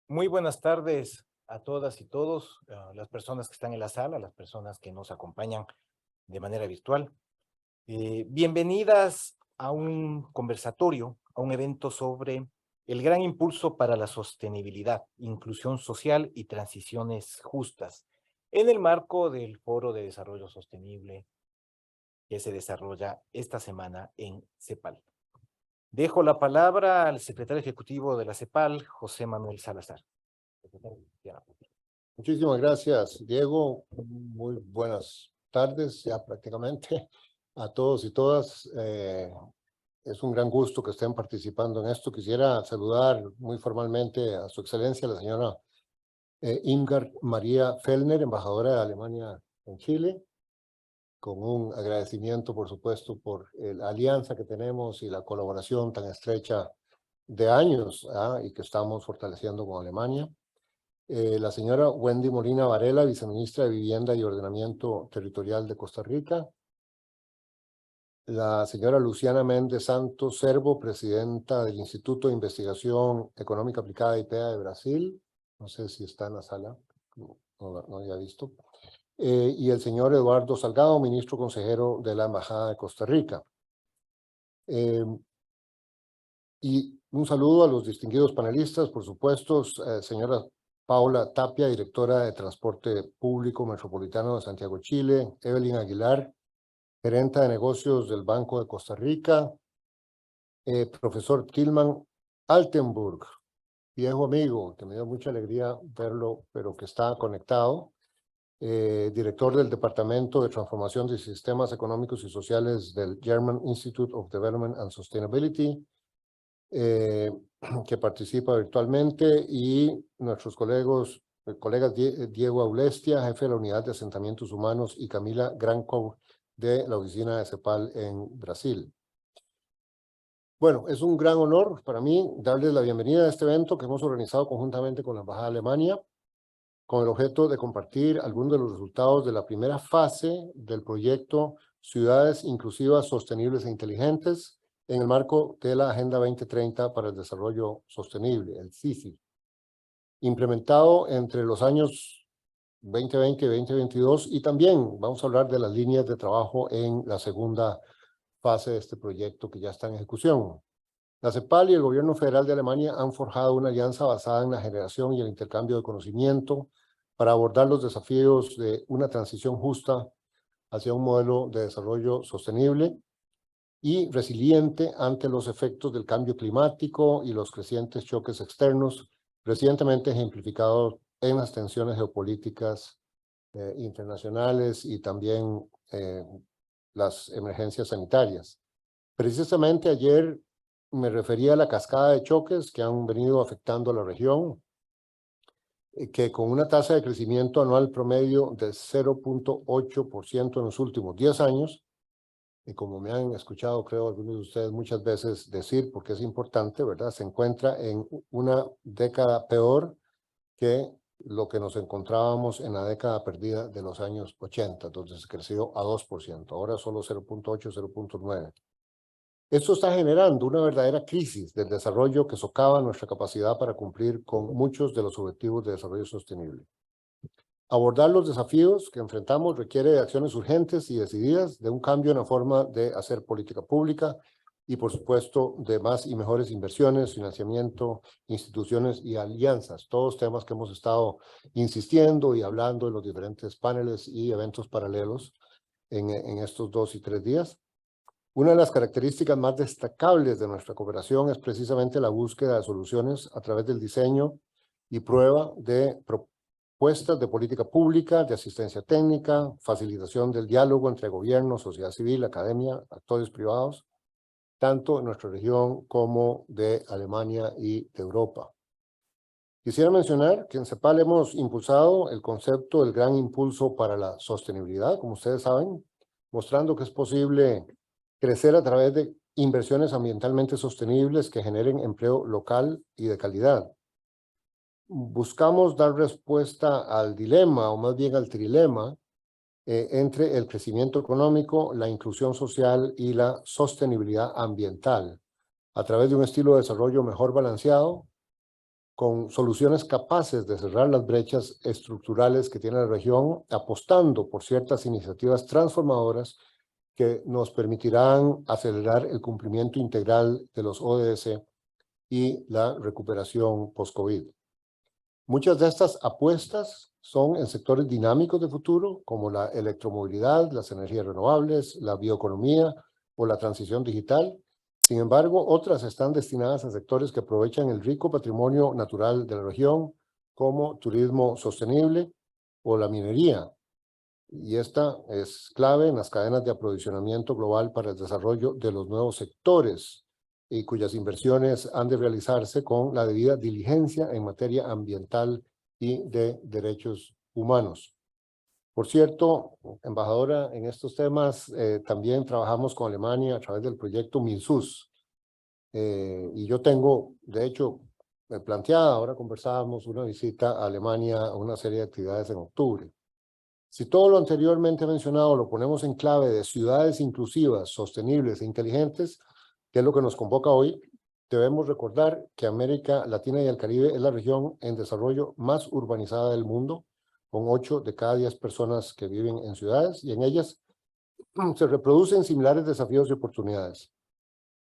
Muy buenas tardes a todas y todos, a las personas que están en la sala, a las personas que nos acompañan de manera virtual. Bienvenidas a un conversatorio, a un evento sobre el gran impulso para la sostenibilidad, inclusión social y transiciones justas, en el marco del Foro de Desarrollo Sostenible que se desarrolla esta semana en CEPAL. Dejo la palabra al secretario ejecutivo de la CEPAL, José Manuel Salazar. Muchísimas gracias, Diego. Muy buenas tardes, ya prácticamente a todos y todas. Es un gran gusto que estén participando en esto. Quisiera saludar muy formalmente a su excelencia, la señora Irmgard María Fellner, embajadora de Alemania en Chile, con un agradecimiento, por supuesto, por la alianza que tenemos y la colaboración tan estrecha de años y que estamos fortaleciendo con Alemania. La señora Wendy Molina Varela, viceministra de Vivienda y Ordenamiento Territorial de Costa Rica. La señora Luciana Méndez Santos Servo, presidenta del Instituto de Investigación Económica Aplicada IPEA de Brasil. No sé si está en la sala, no había visto. Y el señor Eduardo Salgado, ministro consejero de la Embajada de Costa Rica. Y un saludo a los distinguidos panelistas, por supuesto, señora Paula Tapia, directora de Transporte Público Metropolitano de Santiago, Chile; Evelyn Aguilar, gerente de negocios del Banco de Costa Rica; profesor Tilman Altenburg, viejo amigo, que me dio mucha alegría verlo, pero que está conectado, director del Departamento de Transformación de Sistemas Económicos y Sociales del German Institute of Development and Sustainability, que participa virtualmente, y nuestros colegas Diego Aulestia, jefe de la Unidad de Asentamientos Humanos, y Camila Granco, de la oficina de CEPAL en Brasil. Bueno, es un gran honor para mí darles la bienvenida a este evento que hemos organizado conjuntamente con la Embajada de Alemania, con el objeto de compartir algunos de los resultados de la primera fase del proyecto Ciudades Inclusivas, Sostenibles e Inteligentes, en el marco de la Agenda 2030 para el Desarrollo Sostenible, el CICI, implementado entre los años 2020 y 2022, y también vamos a hablar de las líneas de trabajo en la segunda fase de este proyecto que ya está en ejecución. La CEPAL y el Gobierno Federal de Alemania han forjado una alianza basada en la generación y el intercambio de conocimiento para abordar los desafíos de una transición justa hacia un modelo de desarrollo sostenible y resiliente ante los efectos del cambio climático y los crecientes choques externos, recientemente ejemplificados en las tensiones geopolíticas internacionales y también las emergencias sanitarias. Precisamente ayer me refería a la cascada de choques que han venido afectando a la región, que con una tasa de crecimiento anual promedio de 0.8% en los últimos 10 años, y como me han escuchado, creo, algunos de ustedes muchas veces decir, porque es importante, ¿verdad?, se encuentra en una década peor que lo que nos encontrábamos en la década perdida de los años 80, donde se creció a 2%, ahora solo 0.8, 0.9. Esto está generando una verdadera crisis del desarrollo que socava nuestra capacidad para cumplir con muchos de los objetivos de desarrollo sostenible. Abordar los desafíos que enfrentamos requiere de acciones urgentes y decididas, de un cambio en la forma de hacer política pública y, por supuesto, de más y mejores inversiones, financiamiento, instituciones y alianzas. Todos temas que hemos estado insistiendo y hablando en los diferentes paneles y eventos paralelos en estos 2 y 3 días. Una de las características más destacables de nuestra cooperación es precisamente la búsqueda de soluciones a través del diseño y prueba de propuestas de política pública, de asistencia técnica, facilitación del diálogo entre gobierno, sociedad civil, academia, actores privados, tanto en nuestra región como de Alemania y de Europa. Quisiera mencionar que en CEPAL hemos impulsado el concepto del gran impulso para la sostenibilidad, como ustedes saben, mostrando que es posible crecer a través de inversiones ambientalmente sostenibles que generen empleo local y de calidad. Buscamos dar respuesta al dilema, o más bien al trilema, entre el crecimiento económico, la inclusión social y la sostenibilidad ambiental, a través de un estilo de desarrollo mejor balanceado, con soluciones capaces de cerrar las brechas estructurales que tiene la región, apostando por ciertas iniciativas transformadoras que nos permitirán acelerar el cumplimiento integral de los ODS y la recuperación post-COVID. Muchas de estas apuestas son en sectores dinámicos de futuro, como la electromovilidad, las energías renovables, la bioeconomía o la transición digital. Sin embargo, otras están destinadas a sectores que aprovechan el rico patrimonio natural de la región, como turismo sostenible o la minería. Y esta es clave en las cadenas de aprovisionamiento global para el desarrollo de los nuevos sectores y cuyas inversiones han de realizarse con la debida diligencia en materia ambiental y de derechos humanos. Por cierto, embajadora, en estos temas también trabajamos con Alemania a través del proyecto MINSUS. Y yo tengo, de hecho, planteada, ahora conversábamos, una visita a Alemania a una serie de actividades en octubre. Si todo lo anteriormente mencionado lo ponemos en clave de ciudades inclusivas, sostenibles e inteligentes, que es lo que nos convoca hoy, debemos recordar que América Latina y el Caribe es la región en desarrollo más urbanizada del mundo, con 8 de cada 10 personas que viven en ciudades, y en ellas se reproducen similares desafíos y oportunidades.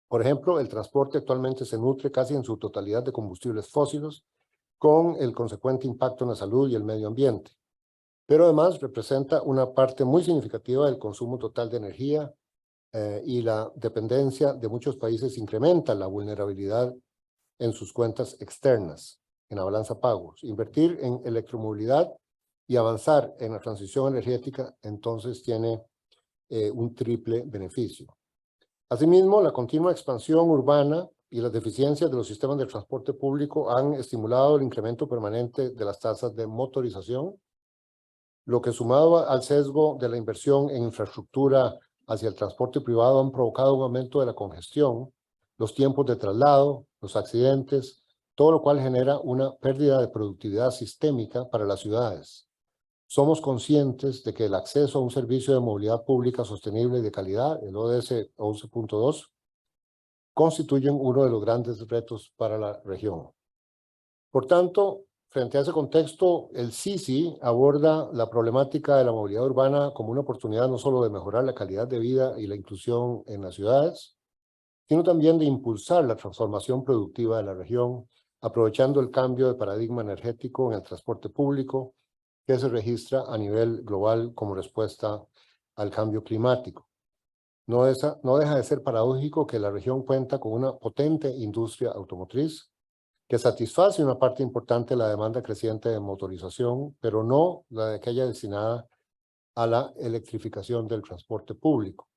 Por ejemplo, el transporte actualmente se nutre casi en su totalidad de combustibles fósiles, con el consecuente impacto en la salud y el medio ambiente. Pero además representa una parte muy significativa del consumo total de energía y la dependencia de muchos países incrementa la vulnerabilidad en sus cuentas externas, en la balanza pagos. Invertir en electromovilidad y avanzar en la transición energética entonces tiene un triple beneficio. Asimismo, la continua expansión urbana y las deficiencias de los sistemas de transporte público han estimulado el incremento permanente de las tasas de motorización, lo que sumado al sesgo de la inversión en infraestructura hacia el transporte privado han provocado un aumento de la congestión, los tiempos de traslado, los accidentes, todo lo cual genera una pérdida de productividad sistémica para las ciudades. Somos conscientes de que el acceso a un servicio de movilidad pública sostenible y de calidad, el ODS 11.2, constituyen uno de los grandes retos para la región. Por tanto, frente a ese contexto, el SISI aborda la problemática de la movilidad urbana como una oportunidad no solo de mejorar la calidad de vida y la inclusión en las ciudades, sino también de impulsar la transformación productiva de la región, aprovechando el cambio de paradigma energético en el transporte público que se registra a nivel global como respuesta al cambio climático. No deja de ser paradójico que la región cuenta con una potente industria automotriz que satisface una parte importante de la demanda creciente de motorización, pero no la de aquella destinada a la electrificación del transporte público.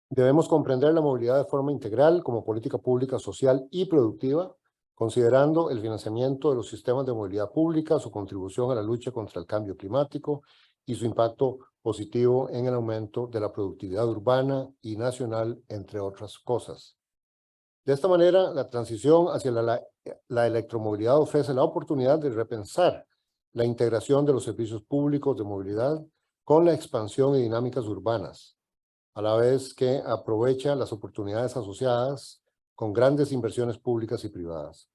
Debemos comprender la movilidad de forma integral como política pública social y productiva, considerando el financiamiento de los sistemas de movilidad pública, su contribución a la lucha contra el cambio climático y su impacto positivo en el aumento de la productividad urbana y nacional, entre otras cosas. De esta manera, la transición hacia la electromovilidad ofrece la oportunidad de repensar la integración de los servicios públicos de movilidad con la expansión y dinámicas urbanas, a la vez que aprovecha las oportunidades asociadas con grandes inversiones públicas y privadas.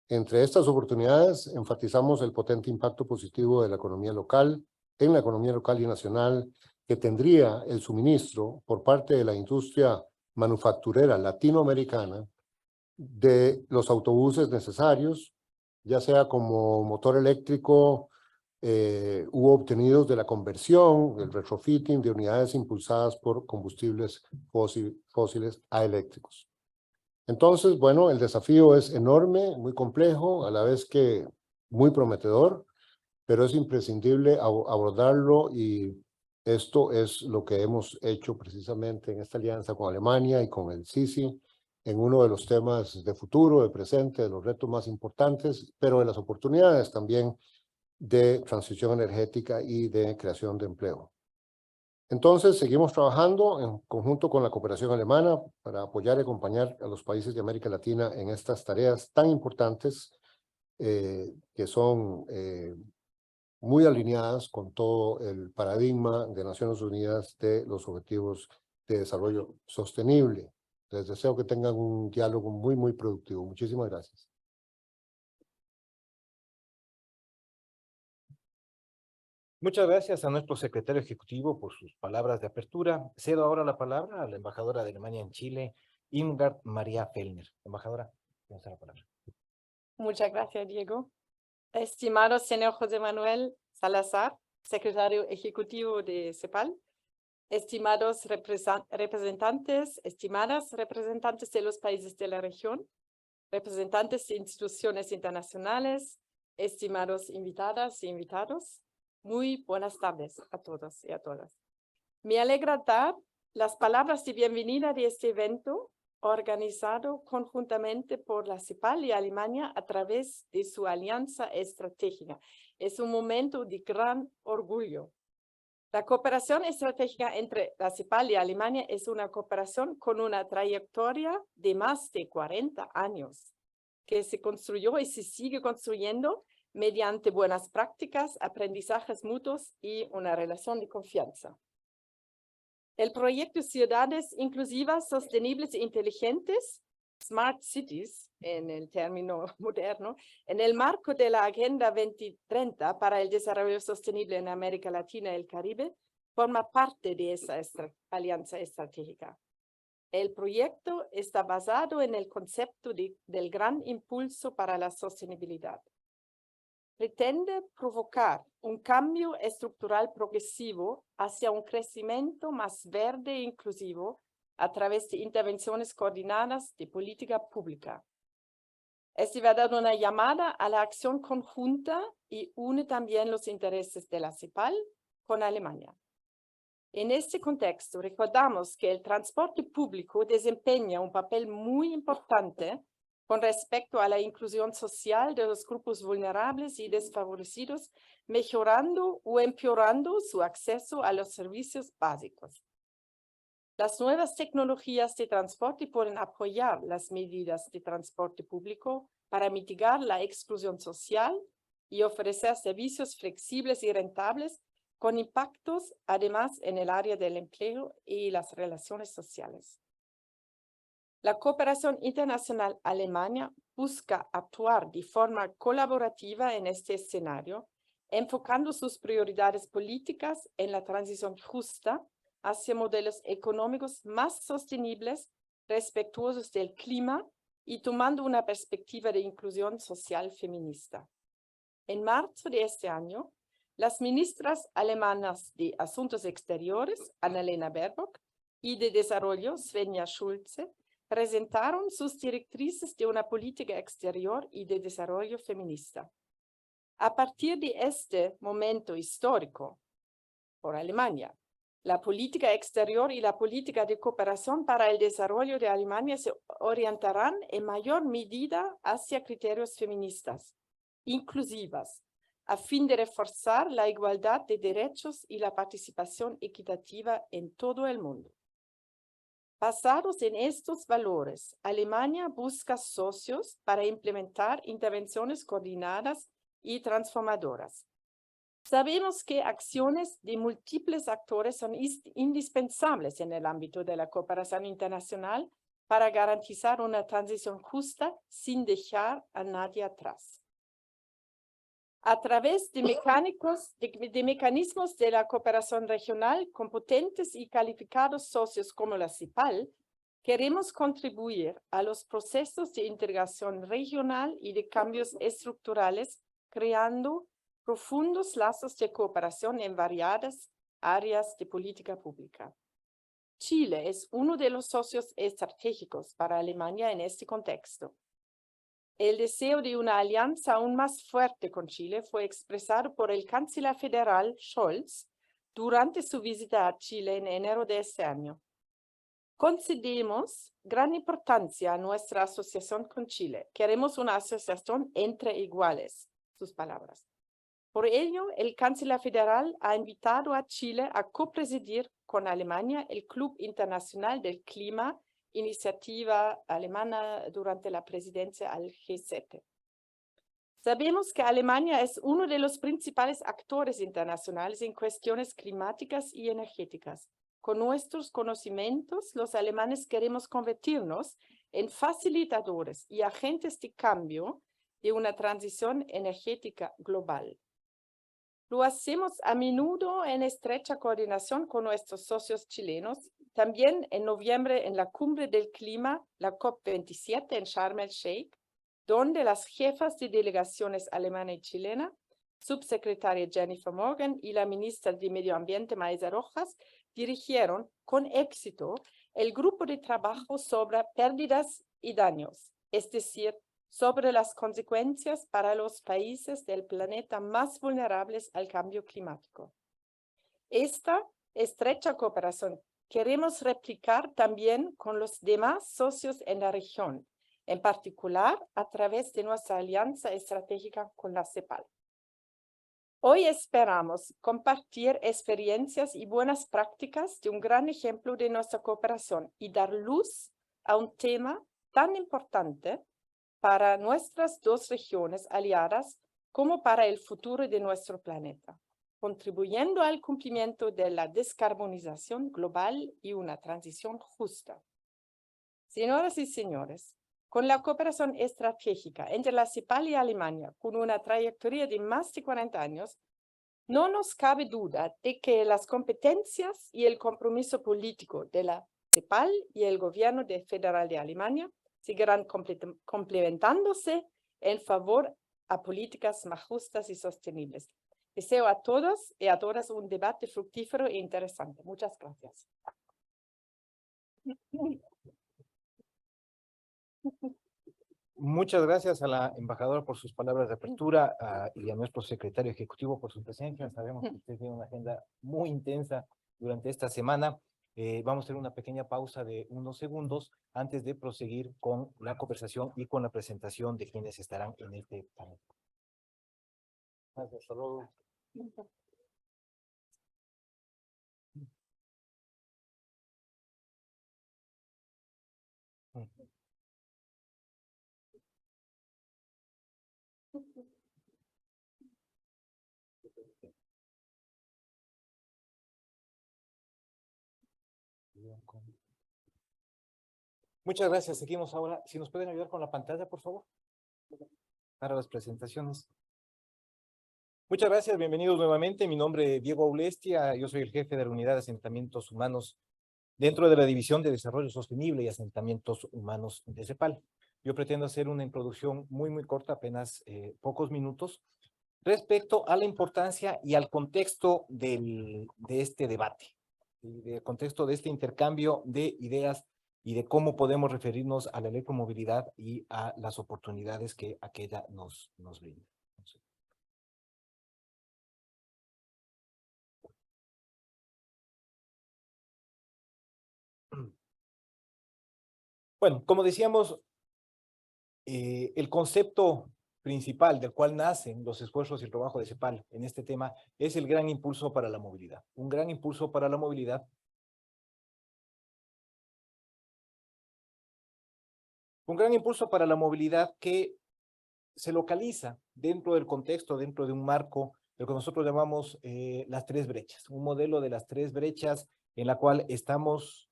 Entre estas oportunidades, enfatizamos el potente impacto positivo de la economía local, en la economía local y nacional, que tendría el suministro por parte de la industria manufacturera latinoamericana de los autobuses necesarios, ya sea como motor eléctrico u obtenidos de la conversión, el retrofitting de unidades impulsadas por combustibles fósiles a eléctricos. Entonces, bueno, el desafío es enorme, muy complejo, a la vez que muy prometedor, pero es imprescindible abordarlo y esto es lo que hemos hecho precisamente en esta alianza con Alemania y con el SISI, en uno de los temas de futuro, de presente, de los retos más importantes, pero de las oportunidades también de transición energética y de creación de empleo. Entonces, seguimos trabajando en conjunto con la cooperación alemana para apoyar y acompañar a los países de América Latina en estas tareas tan importantes que son muy alineadas con todo el paradigma de Naciones Unidas de los Objetivos de Desarrollo Sostenible. Les deseo que tengan un diálogo muy, muy productivo. Muchísimas gracias. Muchas gracias a nuestro secretario ejecutivo por sus palabras de apertura. Cedo ahora la palabra a la embajadora de Alemania en Chile, Irmgard María Fellner. Embajadora, tiene la palabra. Muchas gracias, Diego. Estimado señor José Manuel Salazar, secretario ejecutivo de CEPAL, estimados representantes, estimadas representantes de los países de la región, representantes de instituciones internacionales, estimados invitadas y invitados, muy buenas tardes a todos y a todas. Me alegra dar las palabras de bienvenida de este evento organizado conjuntamente por la CEPAL y Alemania a través de su alianza estratégica. Es un momento de gran orgullo. La cooperación estratégica entre la CEPAL y Alemania es una cooperación con una trayectoria de más de 40 años, que se construyó y se sigue construyendo mediante buenas prácticas, aprendizajes mutuos y una relación de confianza. El proyecto Ciudades Inclusivas, Sostenibles e Inteligentes, Smart Cities, en el término moderno, en el marco de la Agenda 2030 para el Desarrollo Sostenible en América Latina y el Caribe, forma parte de esa alianza estratégica. El proyecto está basado en el concepto del gran impulso para la sostenibilidad. Pretende provocar un cambio estructural progresivo hacia un crecimiento más verde e inclusivo a través de intervenciones coordinadas de política pública. Es de verdad una llamada a la acción conjunta y une también los intereses de la CEPAL con Alemania. En este contexto, recordamos que el transporte público desempeña un papel muy importante con respecto a la inclusión social de los grupos vulnerables y desfavorecidos, mejorando o empeorando su acceso a los servicios básicos. Las nuevas tecnologías de transporte pueden apoyar las medidas de transporte público para mitigar la exclusión social y ofrecer servicios flexibles y rentables con impactos además en el área del empleo y las relaciones sociales. La cooperación internacional Alemania busca actuar de forma colaborativa en este escenario, enfocando sus prioridades políticas en la transición justa hacia modelos económicos más sostenibles, respetuosos del clima y tomando una perspectiva de inclusión social feminista. En marzo de este año, las ministras alemanas de Asuntos Exteriores, Annalena Baerbock, y de Desarrollo, Svenja Schulze, presentaron sus directrices de una política exterior y de desarrollo feminista. A partir de este momento histórico, por Alemania, la política exterior y la política de cooperación para el desarrollo de Alemania se orientarán en mayor medida hacia criterios feministas, inclusivas, a fin de reforzar la igualdad de derechos y la participación equitativa en todo el mundo. Basados en estos valores, Alemania busca socios para implementar intervenciones coordinadas y transformadoras. Sabemos que acciones de múltiples actores son indispensables en el ámbito de la cooperación internacional para garantizar una transición justa sin dejar a nadie atrás. A través de mecanismos de la cooperación regional con potentes y calificados socios como la CEPAL, queremos contribuir a los procesos de integración regional y de cambios estructurales, creando profundos lazos de cooperación en variadas áreas de política pública. Chile es uno de los socios estratégicos para Alemania en este contexto. El deseo de una alianza aún más fuerte con Chile fue expresado por el canciller federal Scholz durante su visita a Chile en enero de este año. Concedemos gran importancia a nuestra asociación con Chile. Queremos una asociación entre iguales, sus palabras. Por ello, el canciller federal ha invitado a Chile a copresidir con Alemania el Club Internacional del Clima, iniciativa alemana durante la presidencia al G7. Sabemos que Alemania es uno de los principales actores internacionales en cuestiones climáticas y energéticas. Con nuestros conocimientos, los alemanes queremos convertirnos en facilitadores y agentes de cambio de una transición energética global. Lo hacemos a menudo en estrecha coordinación con nuestros socios chilenos. También en noviembre en la Cumbre del Clima, la COP27 en Sharm el Sheikh, donde las jefas de delegaciones alemana y chilena, subsecretaria Jennifer Morgan y la ministra de Medio Ambiente Maisa Rojas, dirigieron con éxito el grupo de trabajo sobre pérdidas y daños, es decir, sobre las consecuencias para los países del planeta más vulnerables al cambio climático. Esta estrecha cooperación queremos replicar también con los demás socios en la región, en particular a través de nuestra alianza estratégica con la CEPAL. Hoy esperamos compartir experiencias y buenas prácticas de un gran ejemplo de nuestra cooperación y dar luz a un tema tan importante para nuestras dos regiones aliadas como para el futuro de nuestro planeta, contribuyendo al cumplimiento de la descarbonización global y una transición justa. Señoras y señores, con la cooperación estratégica entre la CEPAL y Alemania, con una trayectoria de más de 40 años, no nos cabe duda de que las competencias y el compromiso político de la CEPAL y el gobierno federal de Alemania seguirán complementándose en favor a políticas más justas y sostenibles. Deseo a todos y a todas un debate fructífero e interesante. Muchas gracias. Muchas gracias a la embajadora por sus palabras de apertura y a nuestro secretario ejecutivo por su presencia. Sabemos que usted tiene una agenda muy intensa durante esta semana. Vamos a hacer una pequeña pausa de unos segundos antes de proseguir con la conversación y con la presentación de quienes estarán en este panel. Gracias, hasta luego. Muchas gracias. Seguimos ahora. Si nos pueden ayudar con la pantalla, por favor, para las presentaciones. Muchas gracias. Bienvenidos nuevamente. Mi nombre es Diego Aulestia. Yo soy el jefe de la Unidad de Asentamientos Humanos dentro de la División de Desarrollo Sostenible y Asentamientos Humanos de CEPAL. Yo pretendo hacer una introducción muy corta, apenas pocos minutos, respecto a la importancia y al contexto de este debate, del contexto de este intercambio de ideas y de cómo podemos referirnos a la electromovilidad y a las oportunidades que aquella nos brinda. Bueno, como decíamos, el concepto principal del cual nacen los esfuerzos y el trabajo de CEPAL en este tema es el gran impulso para la movilidad. Un gran impulso para la movilidad. Un gran impulso para la movilidad que se localiza dentro del contexto, dentro de un marco, lo que nosotros llamamos las tres brechas. Un modelo de las tres brechas en la cual estamos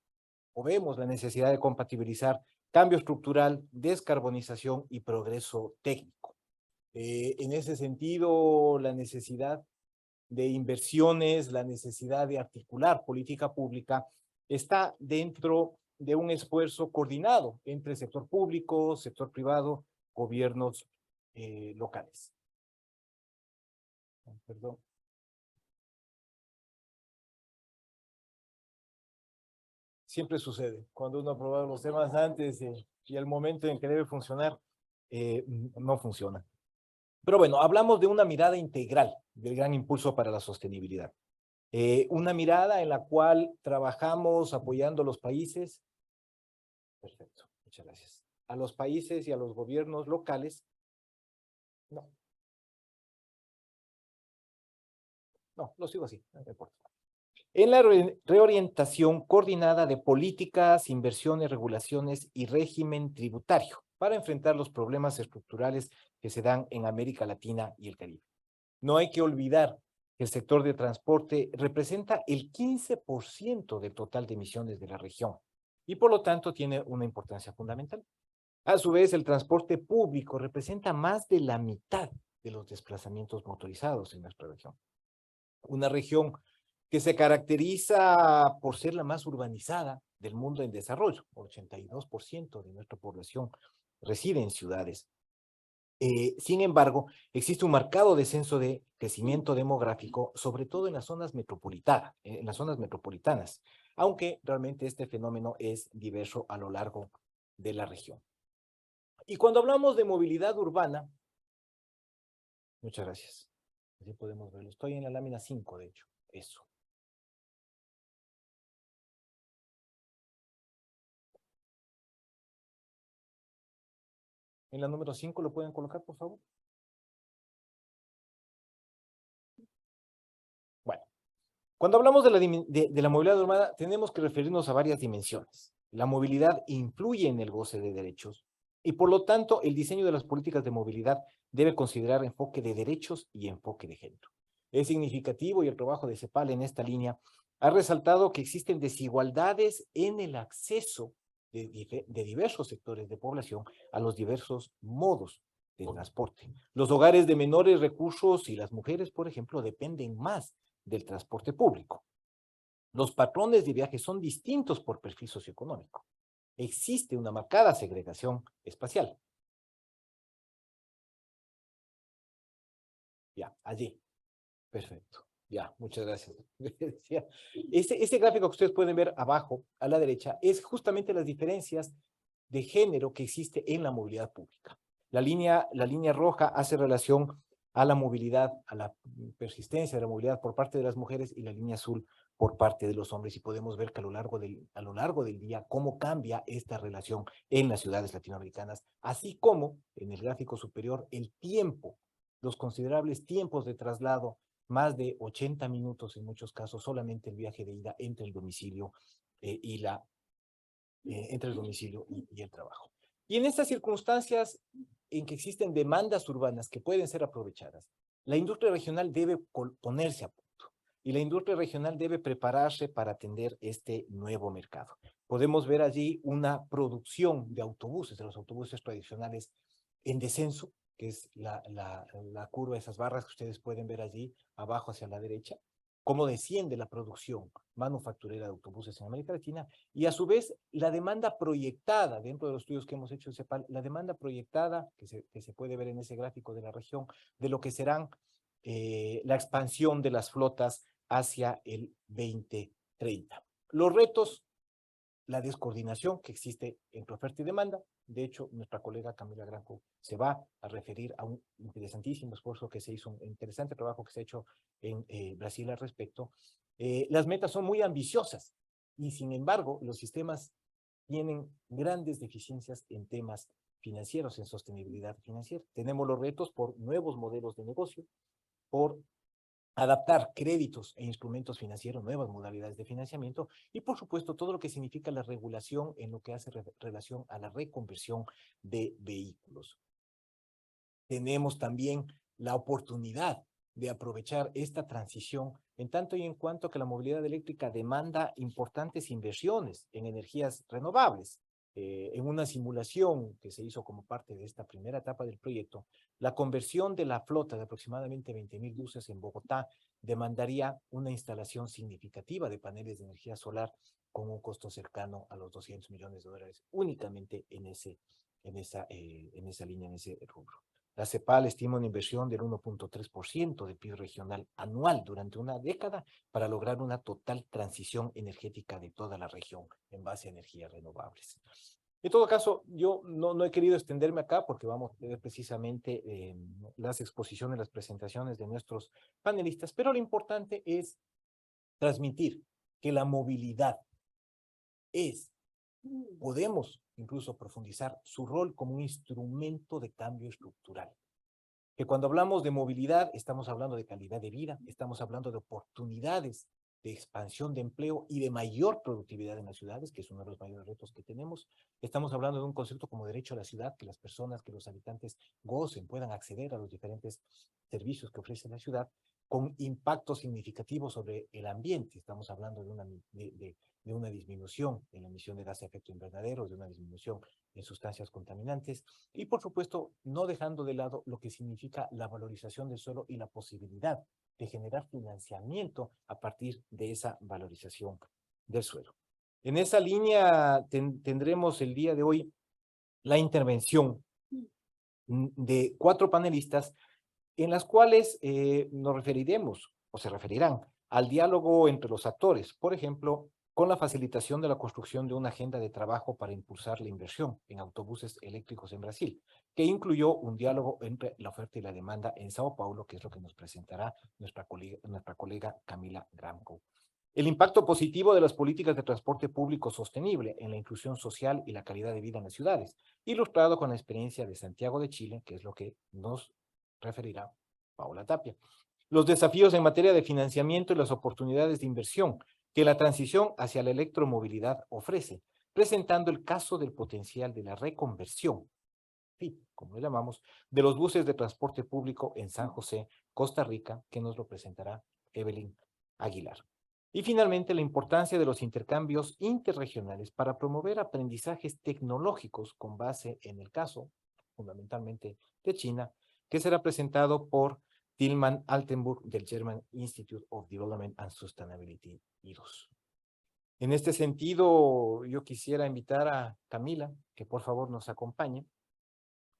o vemos la necesidad de compatibilizar cambio estructural, descarbonización y progreso técnico. En ese sentido, la necesidad de inversiones, la necesidad de articular política pública está dentro de un esfuerzo coordinado entre sector público, sector privado, gobiernos locales. Perdón. Siempre sucede, cuando uno ha probado los temas antes y el momento en que debe funcionar, no funciona. Pero bueno, hablamos de una mirada integral del gran impulso para la sostenibilidad. Una mirada en la cual trabajamos apoyando a los países. Perfecto, muchas gracias. A los países y a los gobiernos locales. No, lo sigo así, no me importa. En la reorientación coordinada de políticas, inversiones, regulaciones y régimen tributario para enfrentar los problemas estructurales que se dan en América Latina y el Caribe. No hay que olvidar que el sector de transporte representa el 15% del total de emisiones de la región y por lo tanto tiene una importancia fundamental. A su vez, el transporte público representa más de la mitad de los desplazamientos motorizados en nuestra región. una región que se caracteriza por ser la más urbanizada del mundo en desarrollo. 82% de nuestra población reside en ciudades. Sin embargo, existe un marcado descenso de crecimiento demográfico, sobre todo en las zonas metropolitanas, aunque realmente este fenómeno es diverso a lo largo de la región. Y cuando hablamos de movilidad urbana, muchas gracias. Así podemos verlo. Estoy en la lámina 5, de hecho. Eso. En la número 5 lo pueden colocar, por favor. Bueno, cuando hablamos de la movilidad urbana, tenemos que referirnos a varias dimensiones. La movilidad influye en el goce de derechos y, por lo tanto, el diseño de las políticas de movilidad debe considerar enfoque de derechos y enfoque de género. Es significativo y el trabajo de CEPAL en esta línea ha resaltado que existen desigualdades en el acceso de diversos sectores de población a los diversos modos de transporte. Los hogares de menores recursos y las mujeres, por ejemplo, dependen más del transporte público. Los patrones de viaje son distintos por perfil socioeconómico. Existe una marcada segregación espacial. Ya, allí. Perfecto. Ya, muchas gracias. Este gráfico que ustedes pueden ver abajo, a la derecha, es justamente las diferencias de género que existe en la movilidad pública. La línea roja hace relación a la movilidad, a la persistencia de la movilidad por parte de las mujeres, y la línea azul por parte de los hombres, y podemos ver que a lo largo del día cómo cambia esta relación en las ciudades latinoamericanas, así como en el gráfico superior el tiempo, los considerables tiempos de traslado, más de 80 minutos en muchos casos, solamente el viaje de ida entre el domicilio y el trabajo. Y en estas circunstancias en que existen demandas urbanas que pueden ser aprovechadas, la industria regional debe ponerse a punto y la industria regional debe prepararse para atender este nuevo mercado. Podemos ver allí una producción de autobuses, de los autobuses tradicionales en descenso, que es la curva, esas barras que ustedes pueden ver allí abajo hacia la derecha, cómo desciende la producción manufacturera de autobuses en América Latina, y a su vez la demanda proyectada, dentro de los estudios que hemos hecho en CEPAL, la demanda proyectada, que se puede ver en ese gráfico de la región, de lo que serán la expansión de las flotas hacia el 2030. Los retos: la descoordinación que existe entre oferta y demanda. De hecho, nuestra colega Camila Granco se va a referir a un interesantísimo esfuerzo que se hizo, un interesante trabajo que se ha hecho en Brasil al respecto. Las metas son muy ambiciosas y, sin embargo, los sistemas tienen grandes deficiencias en temas financieros, en sostenibilidad financiera. Tenemos los retos por nuevos modelos de negocio, por adaptar créditos e instrumentos financieros, nuevas modalidades de financiamiento, y por supuesto todo lo que significa la regulación en lo que hace relación a la reconversión de vehículos. Tenemos también la oportunidad de aprovechar esta transición en tanto y en cuanto que la movilidad eléctrica demanda importantes inversiones en energías renovables. En una simulación que se hizo como parte de esta primera etapa del proyecto, la conversión de la flota de aproximadamente 20,000 buses en Bogotá demandaría una instalación significativa de paneles de energía solar con un costo cercano a los $200 millones únicamente en esa línea, en ese rubro. La CEPAL estima una inversión del 1.3% del PIB regional anual durante una década para lograr una total transición energética de toda la región en base a energías renovables. En todo caso, yo no he querido extenderme acá porque vamos a ver precisamente las exposiciones, las presentaciones de nuestros panelistas, pero lo importante es transmitir que la movilidad podemos incluso profundizar su rol como un instrumento de cambio estructural. Que cuando hablamos de movilidad, estamos hablando de calidad de vida, estamos hablando de oportunidades de expansión de empleo y de mayor productividad en las ciudades, que es uno de los mayores retos que tenemos. Estamos hablando de un concepto como derecho a la ciudad, que las personas, que los habitantes gocen, puedan acceder a los diferentes servicios que ofrece la ciudad, con impacto significativo sobre el ambiente. Estamos hablando de de una disminución en la emisión de gases de efecto invernadero, de una disminución en sustancias contaminantes y, por supuesto, no dejando de lado lo que significa la valorización del suelo y la posibilidad de generar financiamiento a partir de esa valorización del suelo. En esa línea tendremos el día de hoy la intervención de 4 panelistas en las cuales nos referiremos o se referirán al diálogo entre los actores, por ejemplo, con la facilitación de la construcción de una agenda de trabajo para impulsar la inversión en autobuses eléctricos en Brasil, que incluyó un diálogo entre la oferta y la demanda en Sao Paulo, que es lo que nos presentará nuestra colega Camila Gramkow. El impacto positivo de las políticas de transporte público sostenible en la inclusión social y la calidad de vida en las ciudades, ilustrado con la experiencia de Santiago de Chile, que es lo que nos referirá Paula Tapia. Los desafíos en materia de financiamiento y las oportunidades de inversión que la transición hacia la electromovilidad ofrece, presentando el caso del potencial de la reconversión, sí, como lo llamamos, de los buses de transporte público en San José, Costa Rica, que nos lo presentará Evelyn Aguilar. Y finalmente, la importancia de los intercambios interregionales para promover aprendizajes tecnológicos con base en el caso, fundamentalmente, de China, que será presentado por Tilman Altenburg del German Institute of Development and Sustainability, IDOS. En este sentido, yo quisiera invitar a Camila, que por favor nos acompañe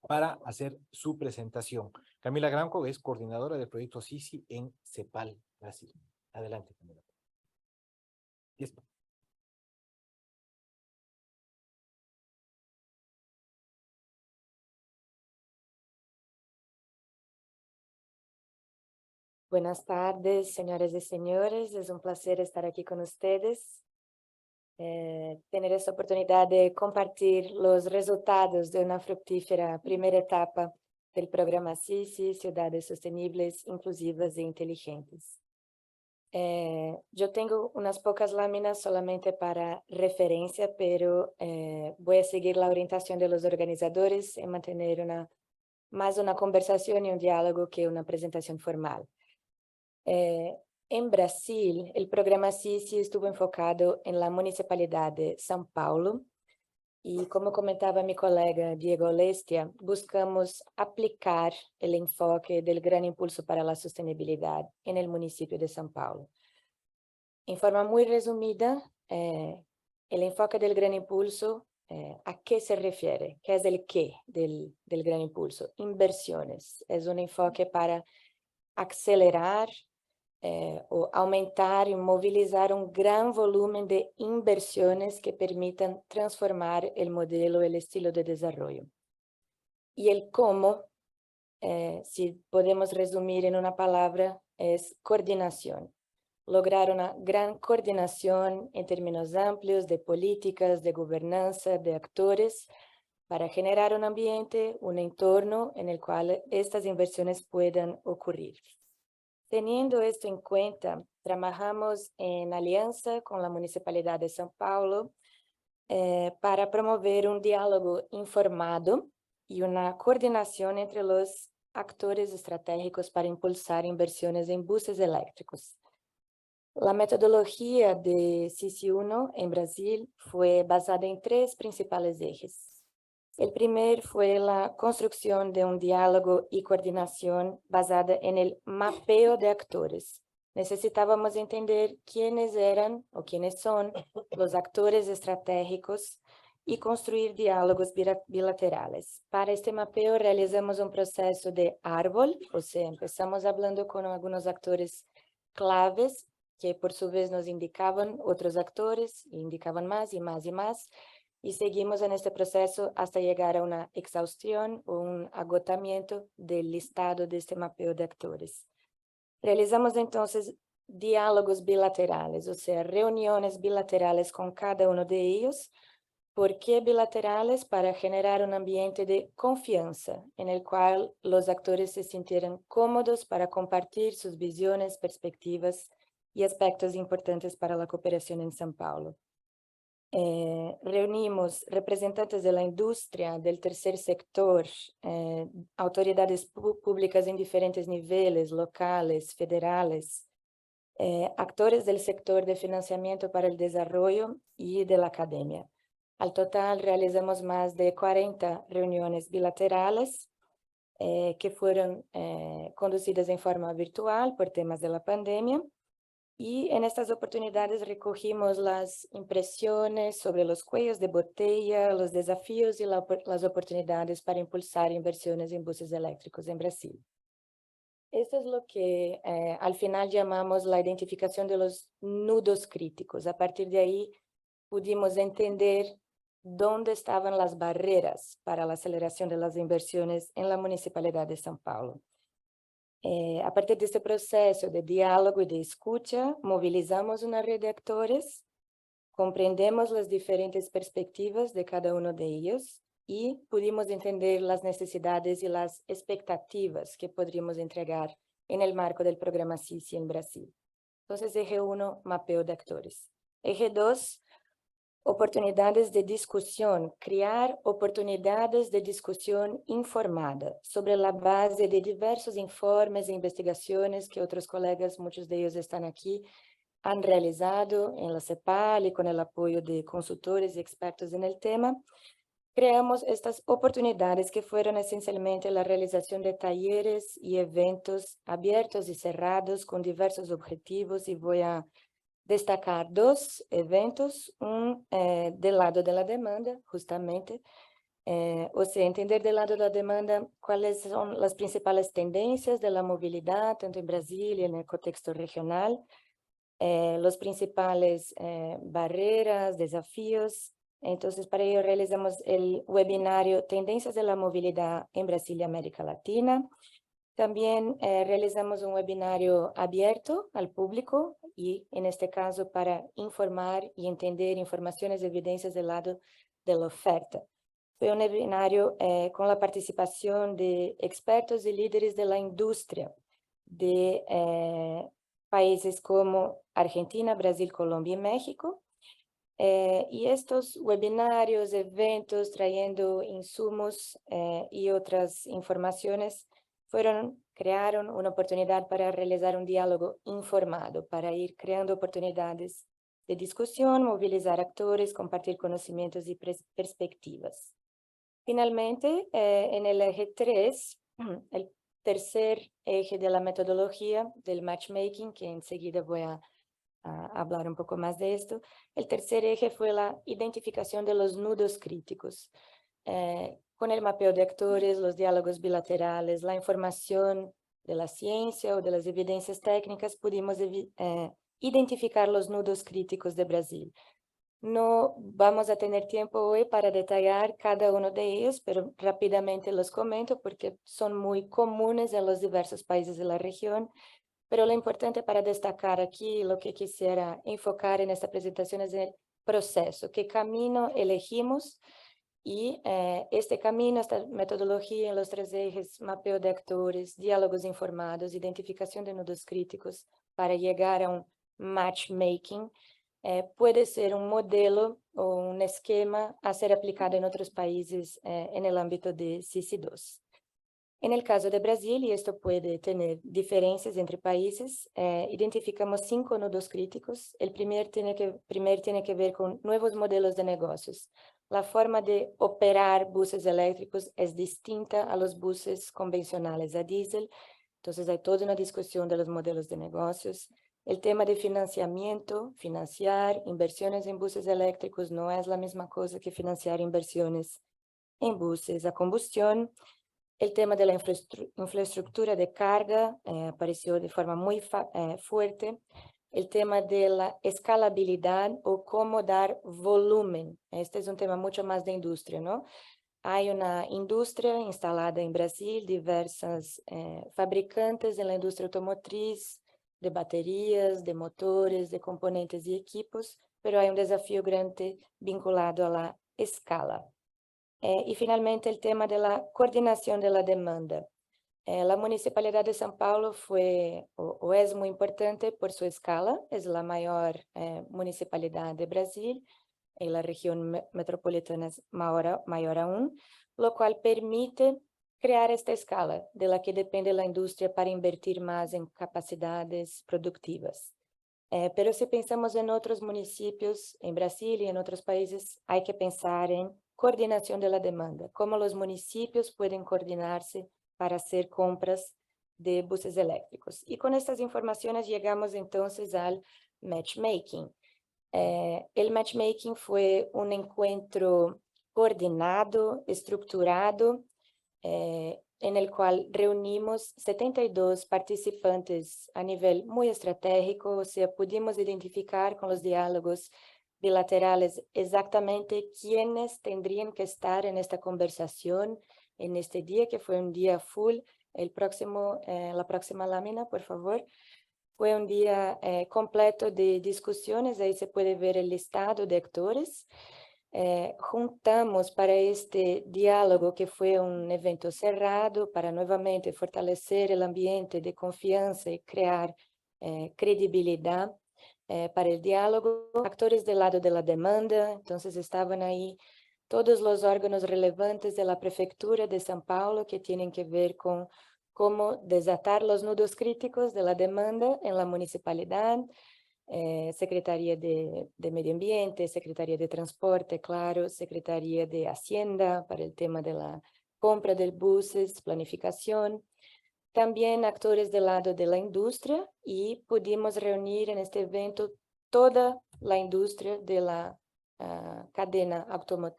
para hacer su presentación. Camila Gramkow es coordinadora del proyecto SISI en CEPAL, Brasil. Adelante, Camila. Buenas tardes, señoras y señores. Es un placer estar aquí con ustedes. Tener esta oportunidad de compartir los resultados de una fructífera primera etapa del programa SISI, Ciudades Sostenibles, Inclusivas e Inteligentes. Yo tengo unas pocas láminas solamente para referencia, pero voy a seguir la orientación de los organizadores en mantener más una conversación y un diálogo que una presentación formal. En Brasil, el programa SISI estuvo enfocado en la Municipalidad de São Paulo y, como comentaba mi colega Diego Aulestia, buscamos aplicar el enfoque del Gran Impulso para la Sostenibilidad en el municipio de São Paulo. En forma muy resumida, el enfoque del Gran Impulso, ¿a qué se refiere? ¿Qué es el qué del Gran Impulso? Inversiones. Es un enfoque para acelerar o aumentar y movilizar un gran volumen de inversiones que permitan transformar el modelo, el estilo de desarrollo. Y el cómo, si podemos resumir en una palabra, es coordinación. Lograr una gran coordinación en términos amplios de políticas, de gobernanza, de actores, para generar un ambiente, un entorno en el cual estas inversiones puedan ocurrir. Teniendo esto en cuenta, trabajamos en alianza con la Municipalidad de São Paulo para promover un diálogo informado y una coordinación entre los actores estratégicos para impulsar inversiones en buses eléctricos. La metodología de SISI-1 en Brasil fue basada en 3 principales ejes. El primer fue la construcción de un diálogo y coordinación basada en el mapeo de actores. Necesitábamos entender quiénes eran o quiénes son los actores estratégicos y construir diálogos bilaterales. Para este mapeo realizamos un proceso de árbol, o sea, empezamos hablando con algunos actores claves que por su vez nos indicaban otros actores, y indicaban más y más y más, y seguimos en este proceso hasta llegar a una exhaustión o un agotamiento del listado de este mapeo de actores. Realizamos entonces diálogos bilaterales, o sea, reuniones bilaterales con cada uno de ellos. ¿Por qué bilaterales? Para generar un ambiente de confianza en el cual los actores se sintieran cómodos para compartir sus visiones, perspectivas y aspectos importantes para la cooperación en São Paulo. Reunimos representantes de la industria, del tercer sector, autoridades públicas en diferentes niveles, locales, federales, actores del sector de financiamiento para el desarrollo y de la academia. Al total, realizamos más de 40 reuniones bilaterales que fueron conducidas en forma virtual por temas de la pandemia. Y en estas oportunidades recogimos las impresiones sobre los cuellos de botella, los desafíos y las oportunidades para impulsar inversiones en buses eléctricos en Brasil. Esto es lo que al final llamamos la identificación de los nudos críticos. A partir de ahí pudimos entender dónde estaban las barreras para la aceleración de las inversiones en la Municipalidad de São Paulo. A partir de este proceso de diálogo y de escucha, movilizamos una red de actores, comprendemos las diferentes perspectivas de cada uno de ellos y pudimos entender las necesidades y las expectativas que podríamos entregar en el marco del programa SISI en Brasil. Entonces, eje 1, mapeo de actores. Eje 2, oportunidades de discusión, crear oportunidades de discusión informada sobre la base de diversos informes e investigaciones que otros colegas, muchos de ellos están aquí, han realizado en la CEPAL y con el apoyo de consultores y expertos en el tema. Creamos estas oportunidades que fueron esencialmente la realización de talleres y eventos abiertos y cerrados con diversos objetivos, y voy a destacar 2 eventos, del lado de la demanda, justamente, o sea, entender del lado de la demanda cuáles son las principales tendencias de la movilidad, tanto en Brasil y en el contexto regional, los principales barreras, desafíos. Entonces, para ello realizamos el webinario Tendencias de la Movilidad en Brasil y América Latina. También realizamos un webinario abierto al público y en este caso para informar y entender informaciones y evidencias del lado de la oferta. Fue un webinario con la participación de expertos y líderes de la industria de países como Argentina, Brasil, Colombia y México. Y estos webinarios, eventos, trayendo insumos y otras informaciones, crearon una oportunidad para realizar un diálogo informado, para ir creando oportunidades de discusión, movilizar actores, compartir conocimientos y perspectivas. Finalmente, en el eje 3, el tercer eje de la metodología del matchmaking, que enseguida voy a hablar un poco más de esto, el tercer eje fue la identificación de los nudos críticos. Con el mapeo de actores, los diálogos bilaterales, la información de la ciencia o de las evidencias técnicas, pudimos identificar los nudos críticos de Brasil. No vamos a tener tiempo hoy para detallar cada uno de ellos, pero rápidamente los comento porque son muy comunes en los diversos países de la región. Pero lo importante para destacar aquí, lo que quisiera enfocar en esta presentación es el proceso, qué camino elegimos. Y este camino, esta metodología en los 3 ejes, mapeo de actores, diálogos informados, identificación de nudos críticos para llegar a un matchmaking, puede ser un modelo o un esquema a ser aplicado en otros países en el ámbito de SISI II. En el caso de Brasil, y esto puede tener diferencias entre países, identificamos 5 nudos críticos. El primer tiene que ver con nuevos modelos de negocios. La forma de operar buses eléctricos es distinta a los buses convencionales a diésel. Entonces hay toda una discusión de los modelos de negocios. El tema de financiamiento, financiar inversiones en buses eléctricos no es la misma cosa que financiar inversiones en buses a combustión. El tema de la infraestructura de carga apareció de forma muy fuerte. El tema de la escalabilidad o cómo dar volumen. Este es un tema mucho más de industria, ¿no? Hay una industria instalada en Brasil, diversas fabricantes en la industria automotriz, de baterías, de motores, de componentes y equipos, pero hay un desafío grande vinculado a la escala. Y finalmente el tema de la coordinación de la demanda. La Municipalidad de São Paulo fue o es muy importante por su escala, es la mayor municipalidad de Brasil, y la región metropolitana es mayor aún, lo cual permite crear esta escala de la que depende la industria para invertir más en capacidades productivas. Pero si pensamos en otros municipios, en Brasil y en otros países, hay que pensar en coordinación de la demanda, cómo los municipios pueden coordinarse para hacer compras de buses eléctricos. Y con estas informaciones llegamos entonces al matchmaking. El matchmaking fue un encuentro coordinado, estructurado, en el cual reunimos 72 participantes a nivel muy estratégico, o sea, pudimos identificar con los diálogos bilaterales exactamente quiénes tendrían que estar en esta conversación en este día, que fue un día full. La próxima lámina, por favor. Fue un día completo de discusiones, ahí se puede ver el listado de actores. Juntamos para este diálogo, que fue un evento cerrado, para nuevamente fortalecer el ambiente de confianza y crear credibilidad para el diálogo, actores del lado de la demanda. Entonces estaban ahí todos los órganos relevantes de la Prefectura de São Paulo, que tienen que ver con cómo desatar los nudos críticos de la demanda en la municipalidad, Secretaría de Medio Ambiente, Secretaría de Transporte, claro, Secretaría de Hacienda para el tema de la compra de buses, planificación. También actores del lado de la industria, y pudimos reunir en este evento toda la industria de la cadena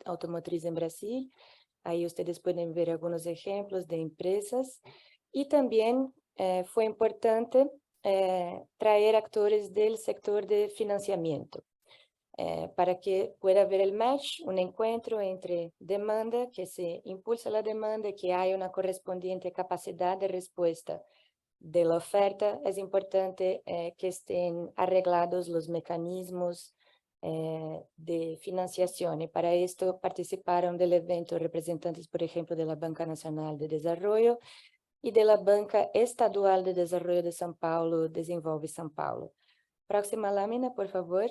automotriz en Brasil. Ahí ustedes pueden ver algunos ejemplos de empresas. Y también fue importante traer actores del sector de financiamiento para que pueda haber el match, un encuentro entre demanda, que se impulsa la demanda, que haya una correspondiente capacidad de respuesta de la oferta. Es importante que estén arreglados los mecanismos de financiación, y para esto participaron del evento representantes, por ejemplo, de la Banca Nacional de Desarrollo y de la Banca Estadual de Desarrollo de São Paulo, Desenvolve São Paulo. Próxima lámina, por favor.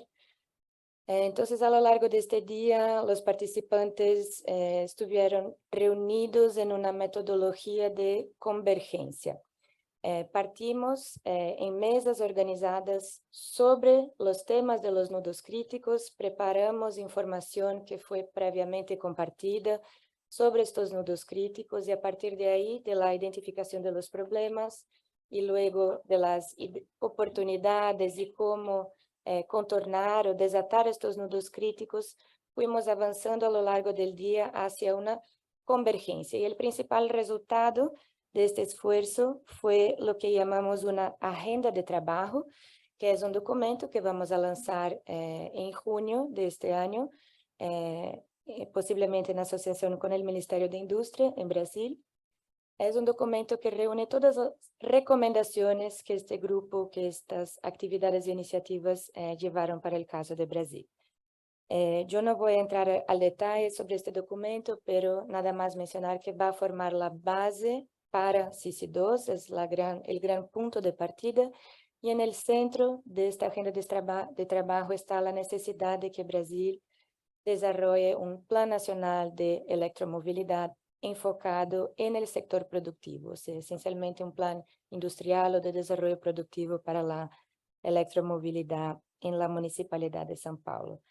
Entonces, a lo largo de este día, los participantes estuvieron reunidos en una metodología de convergencia. Partimos en mesas organizadas sobre los temas de los nudos críticos, preparamos información que fue previamente compartida sobre estos nudos críticos, y a partir de ahí, de la identificación de los problemas y luego de las oportunidades y cómo contornar o desatar estos nudos críticos, fuimos avanzando a lo largo del día hacia una convergencia. Y el principal resultado de este esfuerzo fue lo que llamamos una agenda de trabajo, que es un documento que vamos a lanzar en junio de este año, posiblemente en asociación con el Ministerio de Industria en Brasil. Es un documento que reúne todas las recomendaciones que este grupo, que estas actividades e iniciativas llevaron para el caso de Brasil. Yo no voy a entrar al detalle sobre este documento, pero nada más mencionar que va a formar la base para CICI2, es el gran punto de partida, y en el centro de esta agenda de trabajo está la necesidad de que Brasil desarrolle un plan nacional de electromovilidad enfocado en el sector productivo, o sea, esencialmente un plan industrial o de desarrollo productivo para la electromovilidad en la Municipalidad de São Paulo.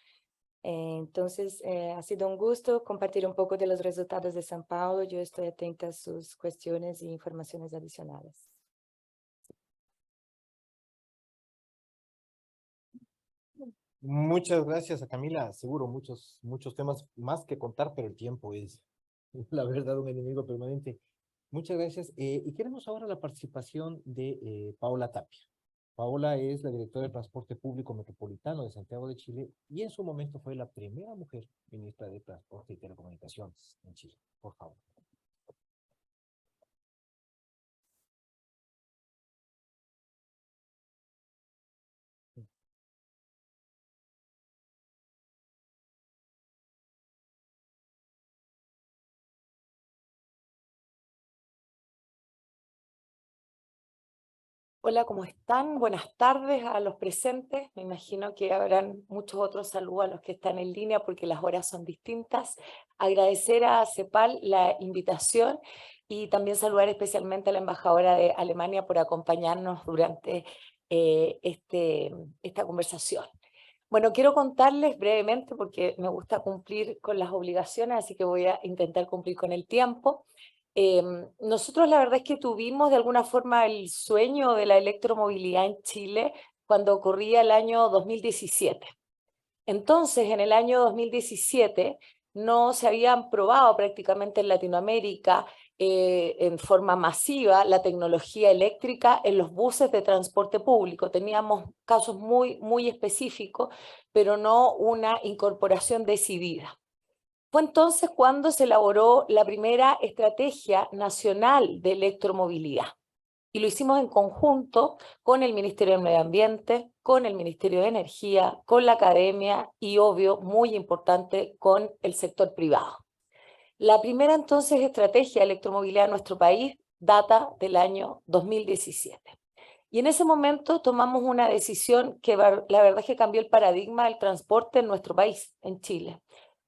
Entonces, ha sido un gusto compartir un poco de los resultados de São Paulo. Yo estoy atenta a sus cuestiones e informaciones adicionales. Muchas gracias a Camila. Seguro muchos temas más que contar, pero el tiempo es, la verdad, un enemigo permanente. Muchas gracias. Y queremos ahora la participación de Paola Tapia. Paola es la directora de Transporte Público Metropolitano de Santiago de Chile, y en su momento fue la primera mujer ministra de Transporte y Telecomunicaciones en Chile. Por favor. Hola, ¿cómo están? Buenas tardes a los presentes. Me imagino que habrán muchos otros saludos a los que están en línea porque las horas son distintas. Agradecer a CEPAL la invitación y también saludar especialmente a la embajadora de Alemania por acompañarnos durante esta conversación. Bueno, quiero contarles brevemente, porque me gusta cumplir con las obligaciones, así que voy a intentar cumplir con el tiempo. Nosotros la verdad es que tuvimos de alguna forma el sueño de la electromovilidad en Chile cuando ocurría el año 2017. Entonces, en el año 2017 no se habían probado prácticamente en Latinoamérica en forma masiva la tecnología eléctrica en los buses de transporte público. Teníamos casos muy específicos, pero no una incorporación decidida. Fue entonces cuando se elaboró la primera estrategia nacional de electromovilidad. Y lo hicimos en conjunto con el Ministerio del Medio Ambiente, con el Ministerio de Energía, con la academia y, obvio, muy importante, con el sector privado. La primera entonces estrategia de electromovilidad en nuestro país data del año 2017. Y en ese momento tomamos una decisión que la verdad es que cambió el paradigma del transporte en nuestro país, en Chile.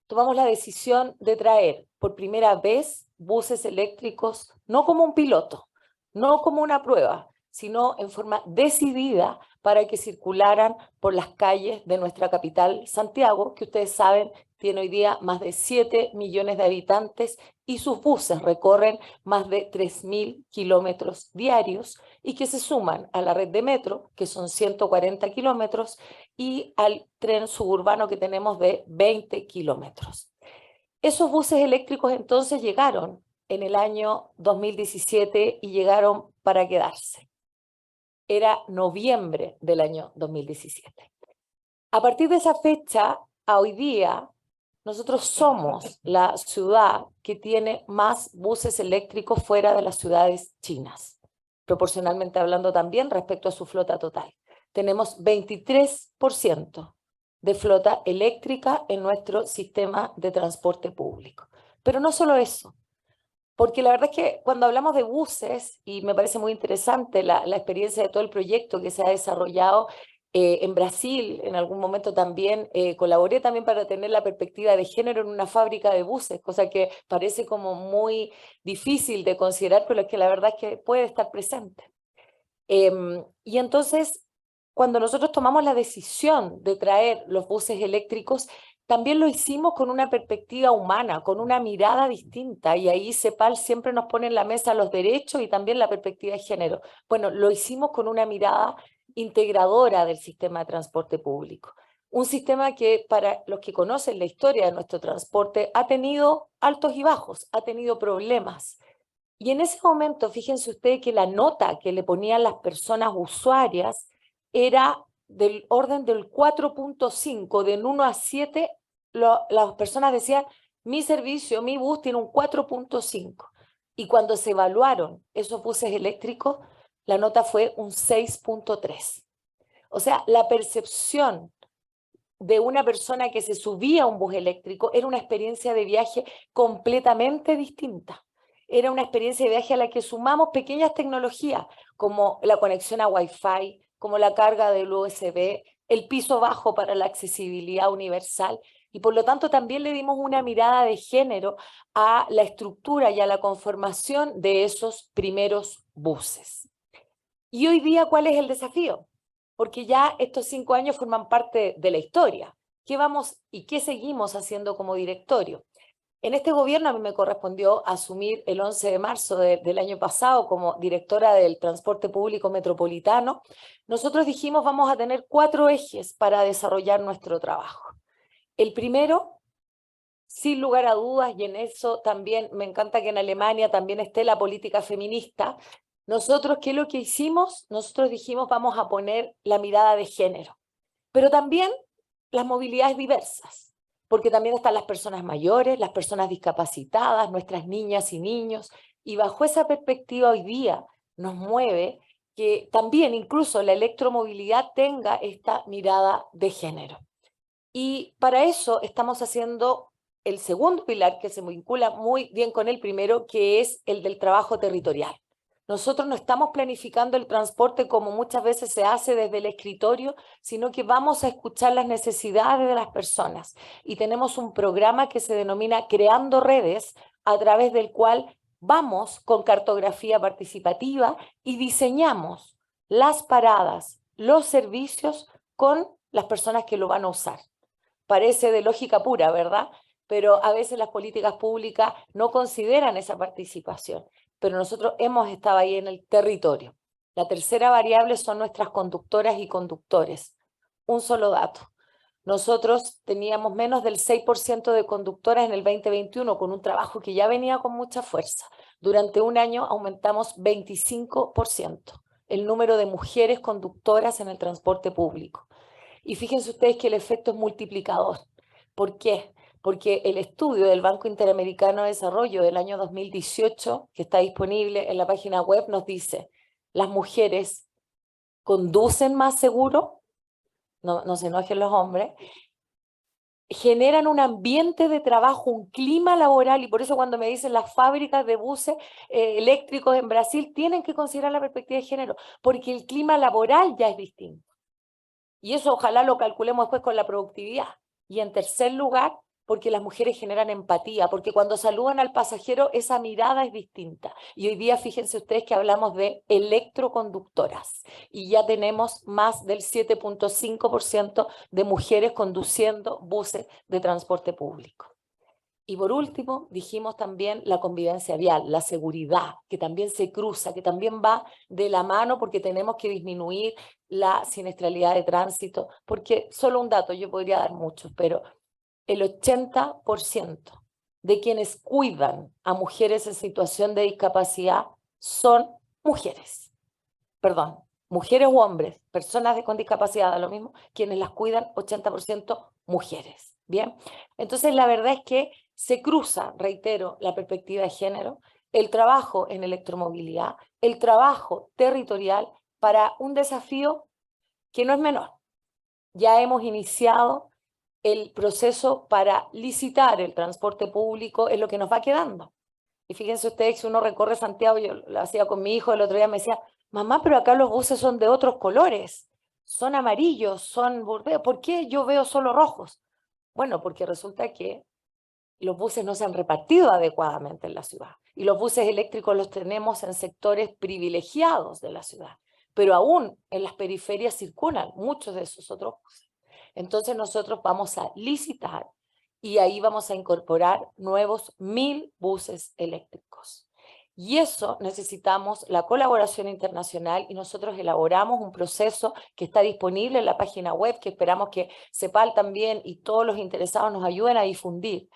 Tomamos la decisión de traer por primera vez buses eléctricos, no como un piloto, no como una prueba, sino en forma decidida para que circularan por las calles de nuestra capital, Santiago, que ustedes saben tiene hoy día más de 7 millones de habitantes y sus buses recorren más de 3.000 kilómetros diarios y que se suman a la red de metro, que son 140 kilómetros, y al tren suburbano que tenemos de 20 kilómetros. Esos buses eléctricos entonces llegaron en el año 2017 y llegaron para quedarse. Era noviembre del año 2017. A partir de esa fecha, a hoy día, nosotros somos la ciudad que tiene más buses eléctricos fuera de las ciudades chinas, proporcionalmente hablando también respecto a su flota total. Tenemos 23% de flota eléctrica en nuestro sistema de transporte público. Pero no solo eso, porque la verdad es que cuando hablamos de buses, y me parece muy interesante la experiencia de todo el proyecto que se ha desarrollado en Brasil, en algún momento también colaboré también para tener la perspectiva de género en una fábrica de buses, cosa que parece como muy difícil de considerar, pero es que la verdad es que puede estar presente. Y entonces, cuando nosotros tomamos la decisión de traer los buses eléctricos, también lo hicimos con una perspectiva humana, con una mirada distinta, y ahí CEPAL siempre nos pone en la mesa los derechos y también la perspectiva de género. Bueno, lo hicimos con una mirada integradora del sistema de transporte público. Un sistema que, para los que conocen la historia de nuestro transporte, ha tenido altos y bajos, ha tenido problemas. Y en ese momento, fíjense ustedes que la nota que le ponían las personas usuarias era del orden del 4.5, del 1 a 7, las personas decían, mi servicio, mi bus tiene un 4.5. Y cuando se evaluaron esos buses eléctricos, la nota fue un 6.3. O sea, la percepción de una persona que se subía a un bus eléctrico era una experiencia de viaje completamente distinta. Era una experiencia de viaje a la que sumamos pequeñas tecnologías, como la conexión a Wi-Fi, como la carga del USB, el piso bajo para la accesibilidad universal, y por lo tanto también le dimos una mirada de género a la estructura y a la conformación de esos primeros buses. Y hoy día, ¿cuál es el desafío? Porque ya estos 5 años forman parte de la historia. ¿Qué vamos y qué seguimos haciendo como directorio? En este gobierno a mí me correspondió asumir el 11 de marzo del año pasado como directora del transporte público metropolitano. Nosotros dijimos vamos a tener 4 ejes para desarrollar nuestro trabajo. El primero, sin lugar a dudas, y en eso también me encanta que en Alemania también esté la política feminista. Nosotros, ¿qué es lo que hicimos? Nosotros dijimos vamos a poner la mirada de género, pero también las movilidades diversas, porque también están las personas mayores, las personas discapacitadas, nuestras niñas y niños, y bajo esa perspectiva hoy día nos mueve que también incluso la electromovilidad tenga esta mirada de género. Y para eso estamos haciendo el segundo pilar que se vincula muy bien con el primero, que es el del trabajo territorial. Nosotros no estamos planificando el transporte como muchas veces se hace desde el escritorio, sino que vamos a escuchar las necesidades de las personas. Y tenemos un programa que se denomina Creando Redes, a través del cual vamos con cartografía participativa y diseñamos las paradas, los servicios con las personas que lo van a usar. Parece de lógica pura, ¿verdad? Pero a veces las políticas públicas no consideran esa participación. Pero nosotros hemos estado ahí en el territorio. La tercera variable son nuestras conductoras y conductores. Un solo dato. Nosotros teníamos menos del 6% de conductoras en el 2021 con un trabajo que ya venía con mucha fuerza. Durante un año aumentamos 25% el número de mujeres conductoras en el transporte público. Y fíjense ustedes que el efecto es multiplicador. ¿Por qué? Porque el estudio del Banco Interamericano de Desarrollo del año 2018, que está disponible en la página web, nos dice, las mujeres conducen más seguro, no se enojen los hombres, generan un ambiente de trabajo, un clima laboral, y por eso cuando me dicen las fábricas de buses eléctricos en Brasil tienen que considerar la perspectiva de género, porque el clima laboral ya es distinto. Y eso ojalá lo calculemos después con la productividad. Y en tercer lugar, porque las mujeres generan empatía, porque cuando saludan al pasajero esa mirada es distinta. Y hoy día fíjense ustedes que hablamos de electroconductoras y ya tenemos más del 7.5% de mujeres conduciendo buses de transporte público. Y por último, dijimos también la convivencia vial, la seguridad, que también se cruza, que también va de la mano porque tenemos que disminuir la siniestralidad de tránsito, porque solo un dato, yo podría dar muchos, pero el 80% de quienes cuidan a mujeres en situación de discapacidad son mujeres. Perdón, mujeres u hombres, personas con discapacidad, da lo mismo, quienes las cuidan, 80% mujeres. Bien, entonces la verdad es que se cruza, reitero, la perspectiva de género, el trabajo en electromovilidad, el trabajo territorial para un desafío que no es menor. Ya hemos iniciado el proceso para licitar el transporte público, es lo que nos va quedando. Y fíjense ustedes, si uno recorre Santiago, yo lo hacía con mi hijo el otro día, me decía, mamá, pero acá los buses son de otros colores, son amarillos, son burdeos, ¿por qué yo veo solo rojos? Bueno, porque resulta que los buses no se han repartido adecuadamente en la ciudad. Y los buses eléctricos los tenemos en sectores privilegiados de la ciudad. Pero aún en las periferias circulan muchos de esos otros buses. Entonces nosotros vamos a licitar y ahí vamos a incorporar nuevos 1000 buses eléctricos. Y eso necesitamos la colaboración internacional y nosotros elaboramos un proceso que está disponible en la página web, que esperamos que CEPAL también y todos los interesados nos ayuden a difundir.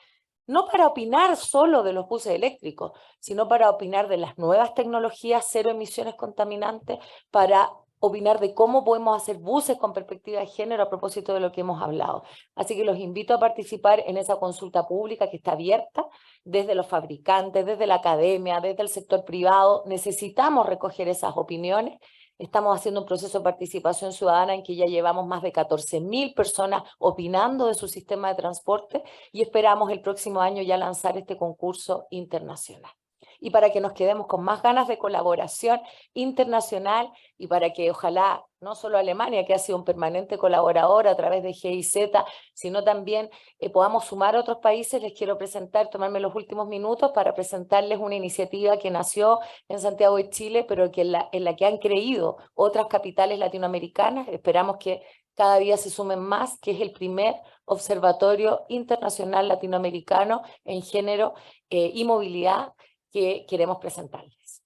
No para opinar solo de los buses eléctricos, sino para opinar de las nuevas tecnologías, cero emisiones contaminantes, para opinar de cómo podemos hacer buses con perspectiva de género a propósito de lo que hemos hablado. Así que los invito a participar en esa consulta pública que está abierta desde los fabricantes, desde la academia, desde el sector privado. Necesitamos recoger esas opiniones. Estamos haciendo un proceso de participación ciudadana en que ya llevamos más de 14.000 personas opinando de su sistema de transporte y esperamos el próximo año ya lanzar este concurso internacional. Y para que nos quedemos con más ganas de colaboración internacional y para que ojalá no solo Alemania, que ha sido un permanente colaborador a través de GIZ, sino también podamos sumar a otros países, les quiero presentar, tomarme los últimos minutos para presentarles una iniciativa que nació en Santiago de Chile, pero que en la que han creído otras capitales latinoamericanas. Esperamos que cada día se sumen más, que es el primer observatorio internacional latinoamericano en género y movilidad que queremos presentarles.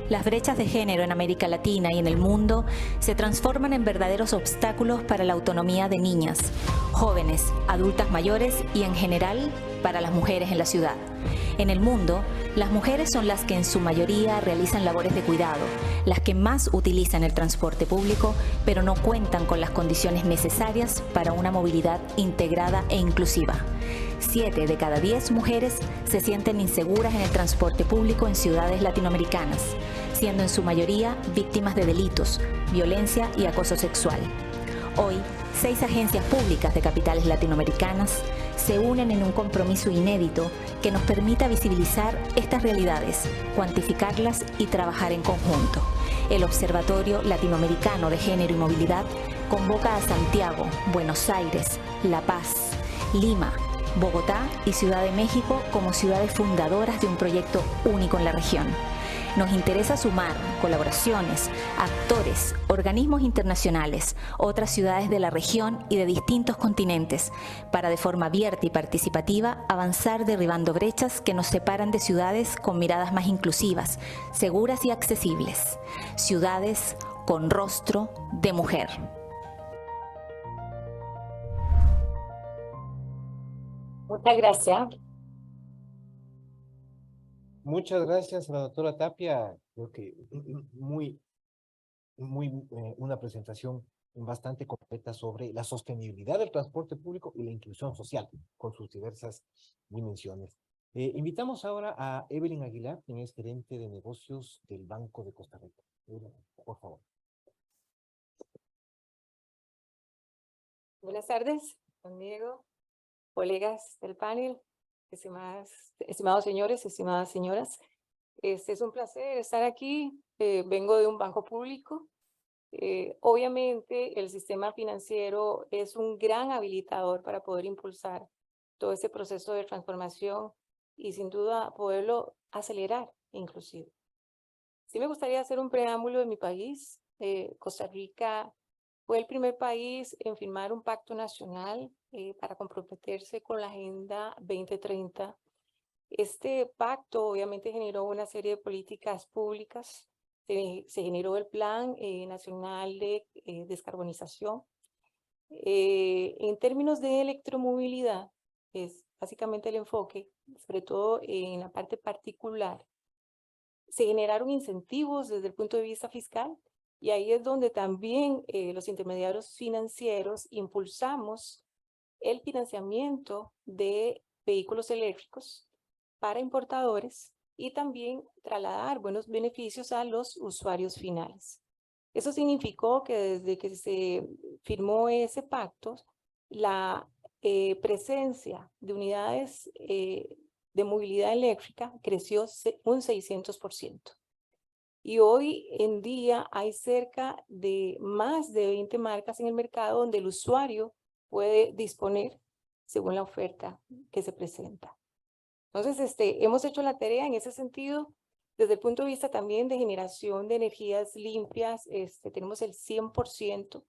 Las brechas de género en América Latina y en el mundo se transforman en verdaderos obstáculos para la autonomía de niñas, jóvenes, adultas mayores y en general para las mujeres en la ciudad. En el mundo, las mujeres son las que en su mayoría realizan labores de cuidado, las que más utilizan el transporte público, pero no cuentan con las condiciones necesarias para una movilidad integrada e inclusiva. 7 de cada 10 mujeres se sienten inseguras en el transporte público en ciudades latinoamericanas, siendo en su mayoría víctimas de delitos, violencia y acoso sexual. Hoy, 6 agencias públicas de capitales latinoamericanas se unen en un compromiso inédito que nos permita visibilizar estas realidades, cuantificarlas y trabajar en conjunto. El Observatorio Latinoamericano de Género y Movilidad convoca a Santiago, Buenos Aires, La Paz, Lima, Bogotá y Ciudad de México como ciudades fundadoras de un proyecto único en la región. Nos interesa sumar colaboraciones, actores, organismos internacionales, otras ciudades de la región y de distintos continentes, para de forma abierta y participativa avanzar derribando brechas que nos separan de ciudades con miradas más inclusivas, seguras y accesibles. Ciudades con rostro de mujer. Muchas gracias. Muchas gracias a la doctora Tapia. Creo que una presentación bastante completa sobre la sostenibilidad del transporte público y la inclusión social con sus diversas dimensiones. Invitamos ahora a Evelyn Aguilar, quien es gerente de negocios del Banco de Costa Rica. Evelyn, por favor. Buenas tardes, don Diego, colegas del panel, estimados señores, estimadas señoras. Es un placer estar aquí. Vengo de un banco público. Obviamente, el sistema financiero es un gran habilitador para poder impulsar todo ese proceso de transformación y sin duda poderlo acelerar inclusive. Sí me gustaría hacer un preámbulo de mi país. Costa Rica fue el primer país en firmar un pacto nacional para comprometerse con la Agenda 2030. Este pacto obviamente generó una serie de políticas públicas. Se generó el Plan Nacional de Descarbonización. En términos de electromovilidad, es básicamente el enfoque, sobre todo en la parte particular. Se generaron incentivos desde el punto de vista fiscal y ahí es donde también los intermediarios financieros impulsamos el financiamiento de vehículos eléctricos para importadores y también trasladar buenos beneficios a los usuarios finales. Eso significó que desde que se firmó ese pacto, la presencia de unidades de movilidad eléctrica creció un 600%. Y hoy en día hay cerca de más de 20 marcas en el mercado donde el usuario puede disponer según la oferta que se presenta. Entonces, hemos hecho la tarea en ese sentido. Desde el punto de vista también de generación de energías limpias, tenemos el 100%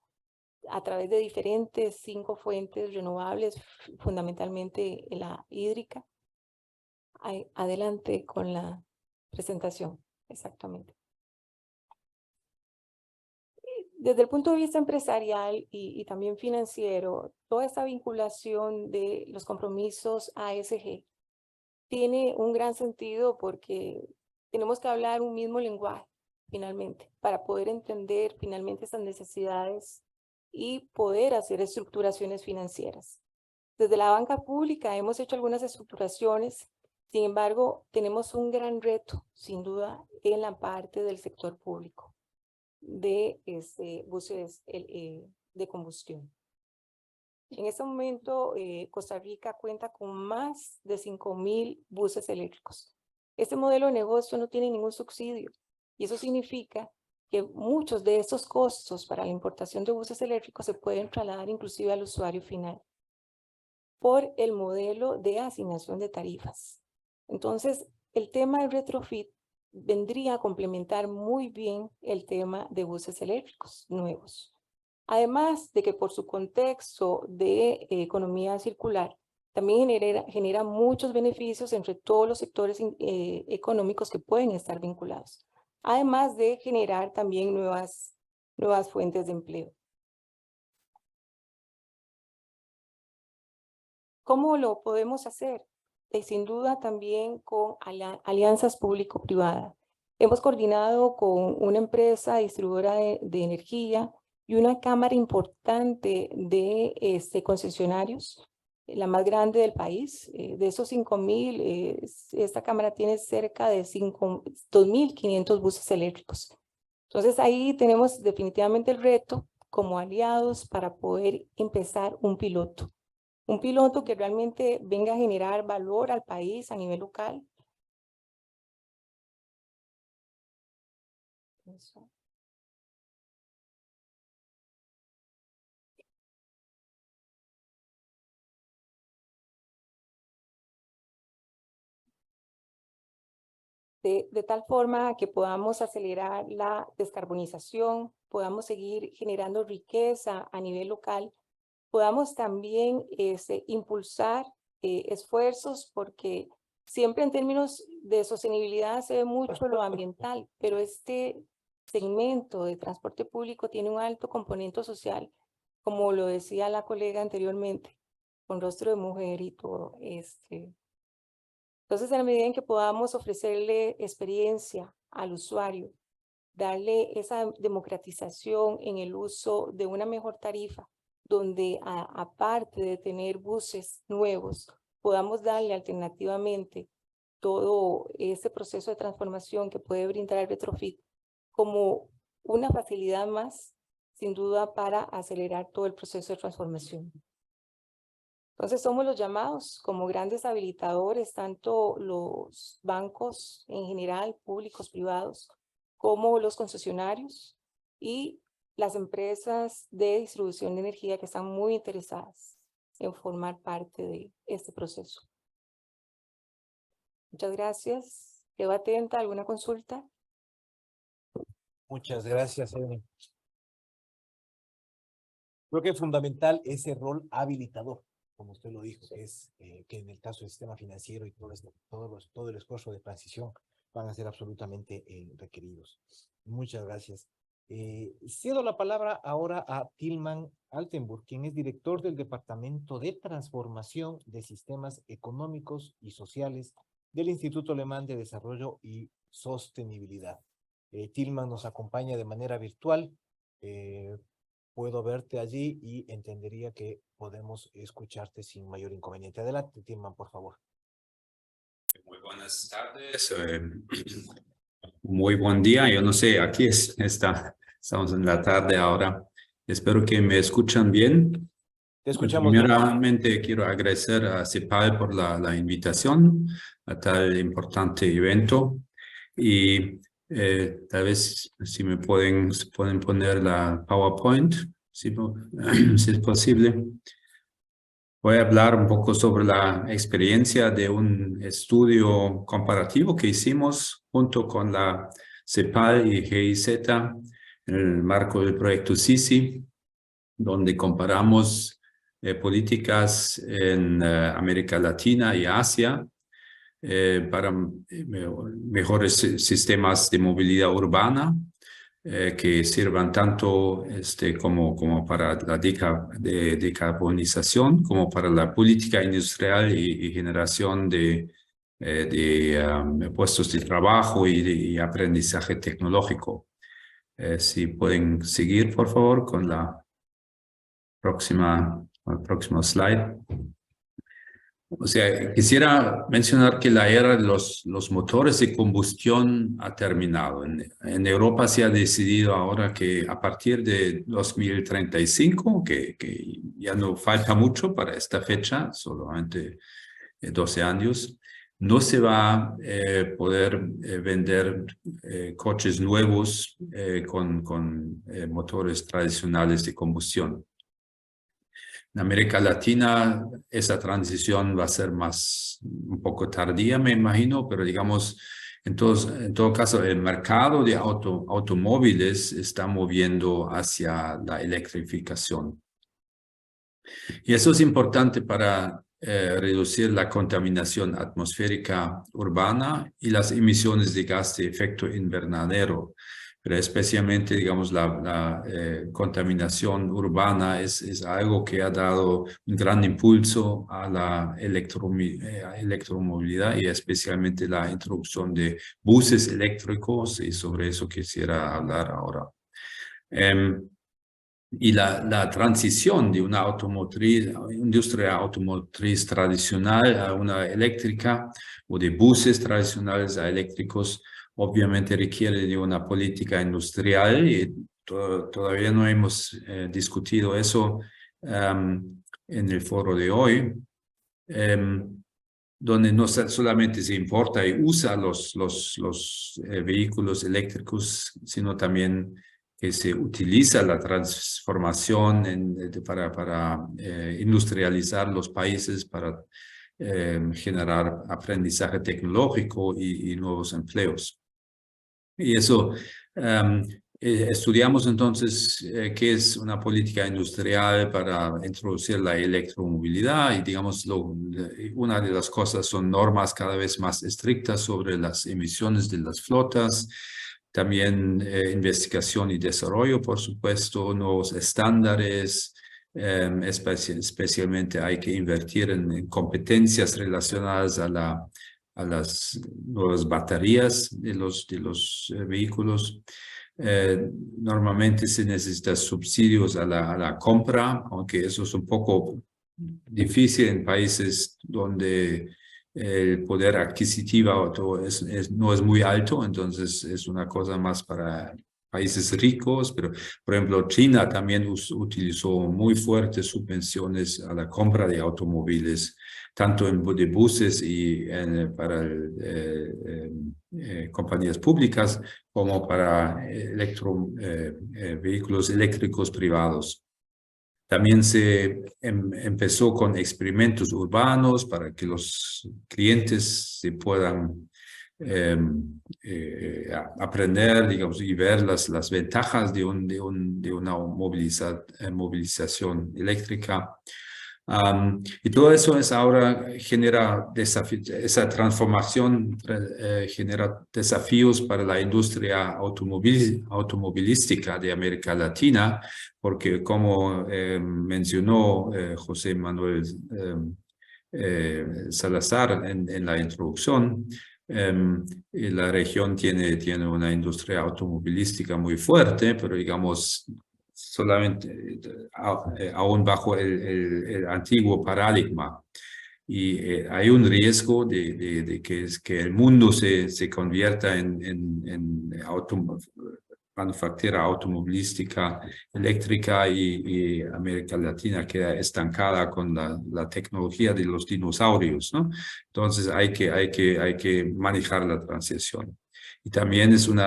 a través de diferentes 5 fuentes renovables, fundamentalmente la hídrica. Adelante con la presentación, exactamente. Desde el punto de vista empresarial y también financiero, toda esta vinculación de los compromisos ASG tiene un gran sentido porque tenemos que hablar un mismo lenguaje, finalmente, para poder entender finalmente estas necesidades y poder hacer estructuraciones financieras. Desde la banca pública hemos hecho algunas estructuraciones, sin embargo, tenemos un gran reto, sin duda, en la parte del sector público de buses de combustión. En este momento, Costa Rica cuenta con más de 5,000 buses eléctricos. Este modelo de negocio no tiene ningún subsidio y eso significa que muchos de estos costos para la importación de buses eléctricos se pueden trasladar inclusive al usuario final por el modelo de asignación de tarifas. Entonces, el tema del retrofit vendría a complementar muy bien el tema de buses eléctricos nuevos. Además de que por su contexto de economía circular, también genera muchos beneficios entre todos los sectores económicos que pueden estar vinculados. Además de generar también nuevas fuentes de empleo. ¿Cómo lo podemos hacer? Sin duda también con alianzas público-privadas. Hemos coordinado con una empresa distribuidora de energía y una cámara importante de concesionarios, la más grande del país. De esos 5,000, esta cámara tiene cerca de 2,500 buses eléctricos. Entonces ahí tenemos definitivamente el reto como aliados para poder empezar un piloto Un piloto que realmente venga a generar valor al país a nivel local. Eso. De tal forma que podamos acelerar la descarbonización, podamos seguir generando riqueza a nivel local, podamos también impulsar esfuerzos, porque siempre en términos de sostenibilidad se ve mucho lo ambiental, pero este segmento de transporte público tiene un alto componente social, como lo decía la colega anteriormente, con rostro de mujer y todo. Entonces, en la medida en que podamos ofrecerle experiencia al usuario, darle esa democratización en el uso de una mejor tarifa, donde aparte de tener buses nuevos, podamos darle alternativamente todo ese proceso de transformación que puede brindar el retrofit como una facilidad más, sin duda, para acelerar todo el proceso de transformación. Entonces somos los llamados como grandes habilitadores, tanto los bancos en general, públicos, privados, como los concesionarios y las empresas de distribución de energía que están muy interesadas en formar parte de este proceso. Muchas gracias. Quedo atenta. ¿Alguna consulta? Muchas gracias, Evelyn. Creo que es fundamental ese rol habilitador, como usted lo dijo, que es que en el caso del sistema financiero y todo el esfuerzo de transición van a ser absolutamente requeridos. Muchas gracias. Cedo la palabra ahora a Tilman Altenburg, quien es director del Departamento de Transformación de Sistemas Económicos y Sociales del Instituto Alemán de Desarrollo y Sostenibilidad. Tilman nos acompaña de manera virtual. Puedo verte allí y entendería que podemos escucharte sin mayor inconveniente. Adelante, Tilman, por favor. Muy buenas tardes. Muy buen día. Yo no sé, aquí estamos en la tarde ahora. Espero que me escuchan bien. Te escuchamos bien. Primeramente quiero agradecer a CEPAL por la invitación a tal importante evento. Y tal vez si me pueden poner la PowerPoint, si es posible. Voy a hablar un poco sobre la experiencia de un estudio comparativo que hicimos junto con la CEPAL y GIZ en el marco del proyecto SISI, donde comparamos políticas en América Latina y Asia para mejores sistemas de movilidad urbana que sirvan tanto como para la decarbonización, como para la política industrial y generación de puestos de trabajo y aprendizaje tecnológico. Si pueden seguir, por favor, con el próximo slide. O sea, quisiera mencionar que la era de los motores de combustión ha terminado. En Europa se ha decidido ahora que a partir de 2035, que ya no falta mucho para esta fecha, solamente 12 años, no se va a poder vender coches nuevos con motores tradicionales de combustión. En América Latina esa transición va a ser un poco tardía, me imagino, pero digamos, en todo caso, el mercado de automóviles está moviendo hacia la electrificación. Y eso es importante para reducir la contaminación atmosférica urbana y las emisiones de gas de efecto invernadero. Pero especialmente, digamos, la contaminación urbana es algo que ha dado un gran impulso a la electromovilidad y especialmente la introducción de buses eléctricos, y sobre eso quisiera hablar ahora. Y la transición de una industria automotriz tradicional a una eléctrica o de buses tradicionales a eléctricos obviamente requiere de una política industrial y todavía no hemos discutido eso en el foro de hoy, donde no solamente se importa y usa los vehículos eléctricos, sino también que se utiliza la transformación para industrializar los países, para generar aprendizaje tecnológico y nuevos empleos. Y eso, estudiamos entonces qué es una política industrial para introducir la electromovilidad y digamos, una de las cosas son normas cada vez más estrictas sobre las emisiones de las flotas, también investigación y desarrollo, por supuesto, nuevos estándares, especialmente hay que invertir en competencias relacionadas a las nuevas baterías de los vehículos. Normalmente se necesitan subsidios a la compra, aunque eso es un poco difícil en países donde el poder adquisitivo no es muy alto, entonces es una cosa más para países ricos, pero por ejemplo China también utilizó muy fuertes subvenciones a la compra de automóviles, tanto de buses y para compañías públicas como para vehículos eléctricos privados. También se empezó con experimentos urbanos para que los clientes se puedan aprender, digamos, y ver las ventajas de una movilización eléctrica. Y todo eso ahora genera esa transformación genera desafíos para la industria automovilística de América Latina, porque como mencionó José Manuel Salazar en la introducción, la región tiene una industria automovilística muy fuerte, pero digamos solamente aún bajo el antiguo paradigma. Y hay un riesgo de que el mundo se convierta en manufactura automovilística eléctrica y América Latina queda estancada con la tecnología de los dinosaurios, ¿no? Entonces hay que manejar la transición. Y también es un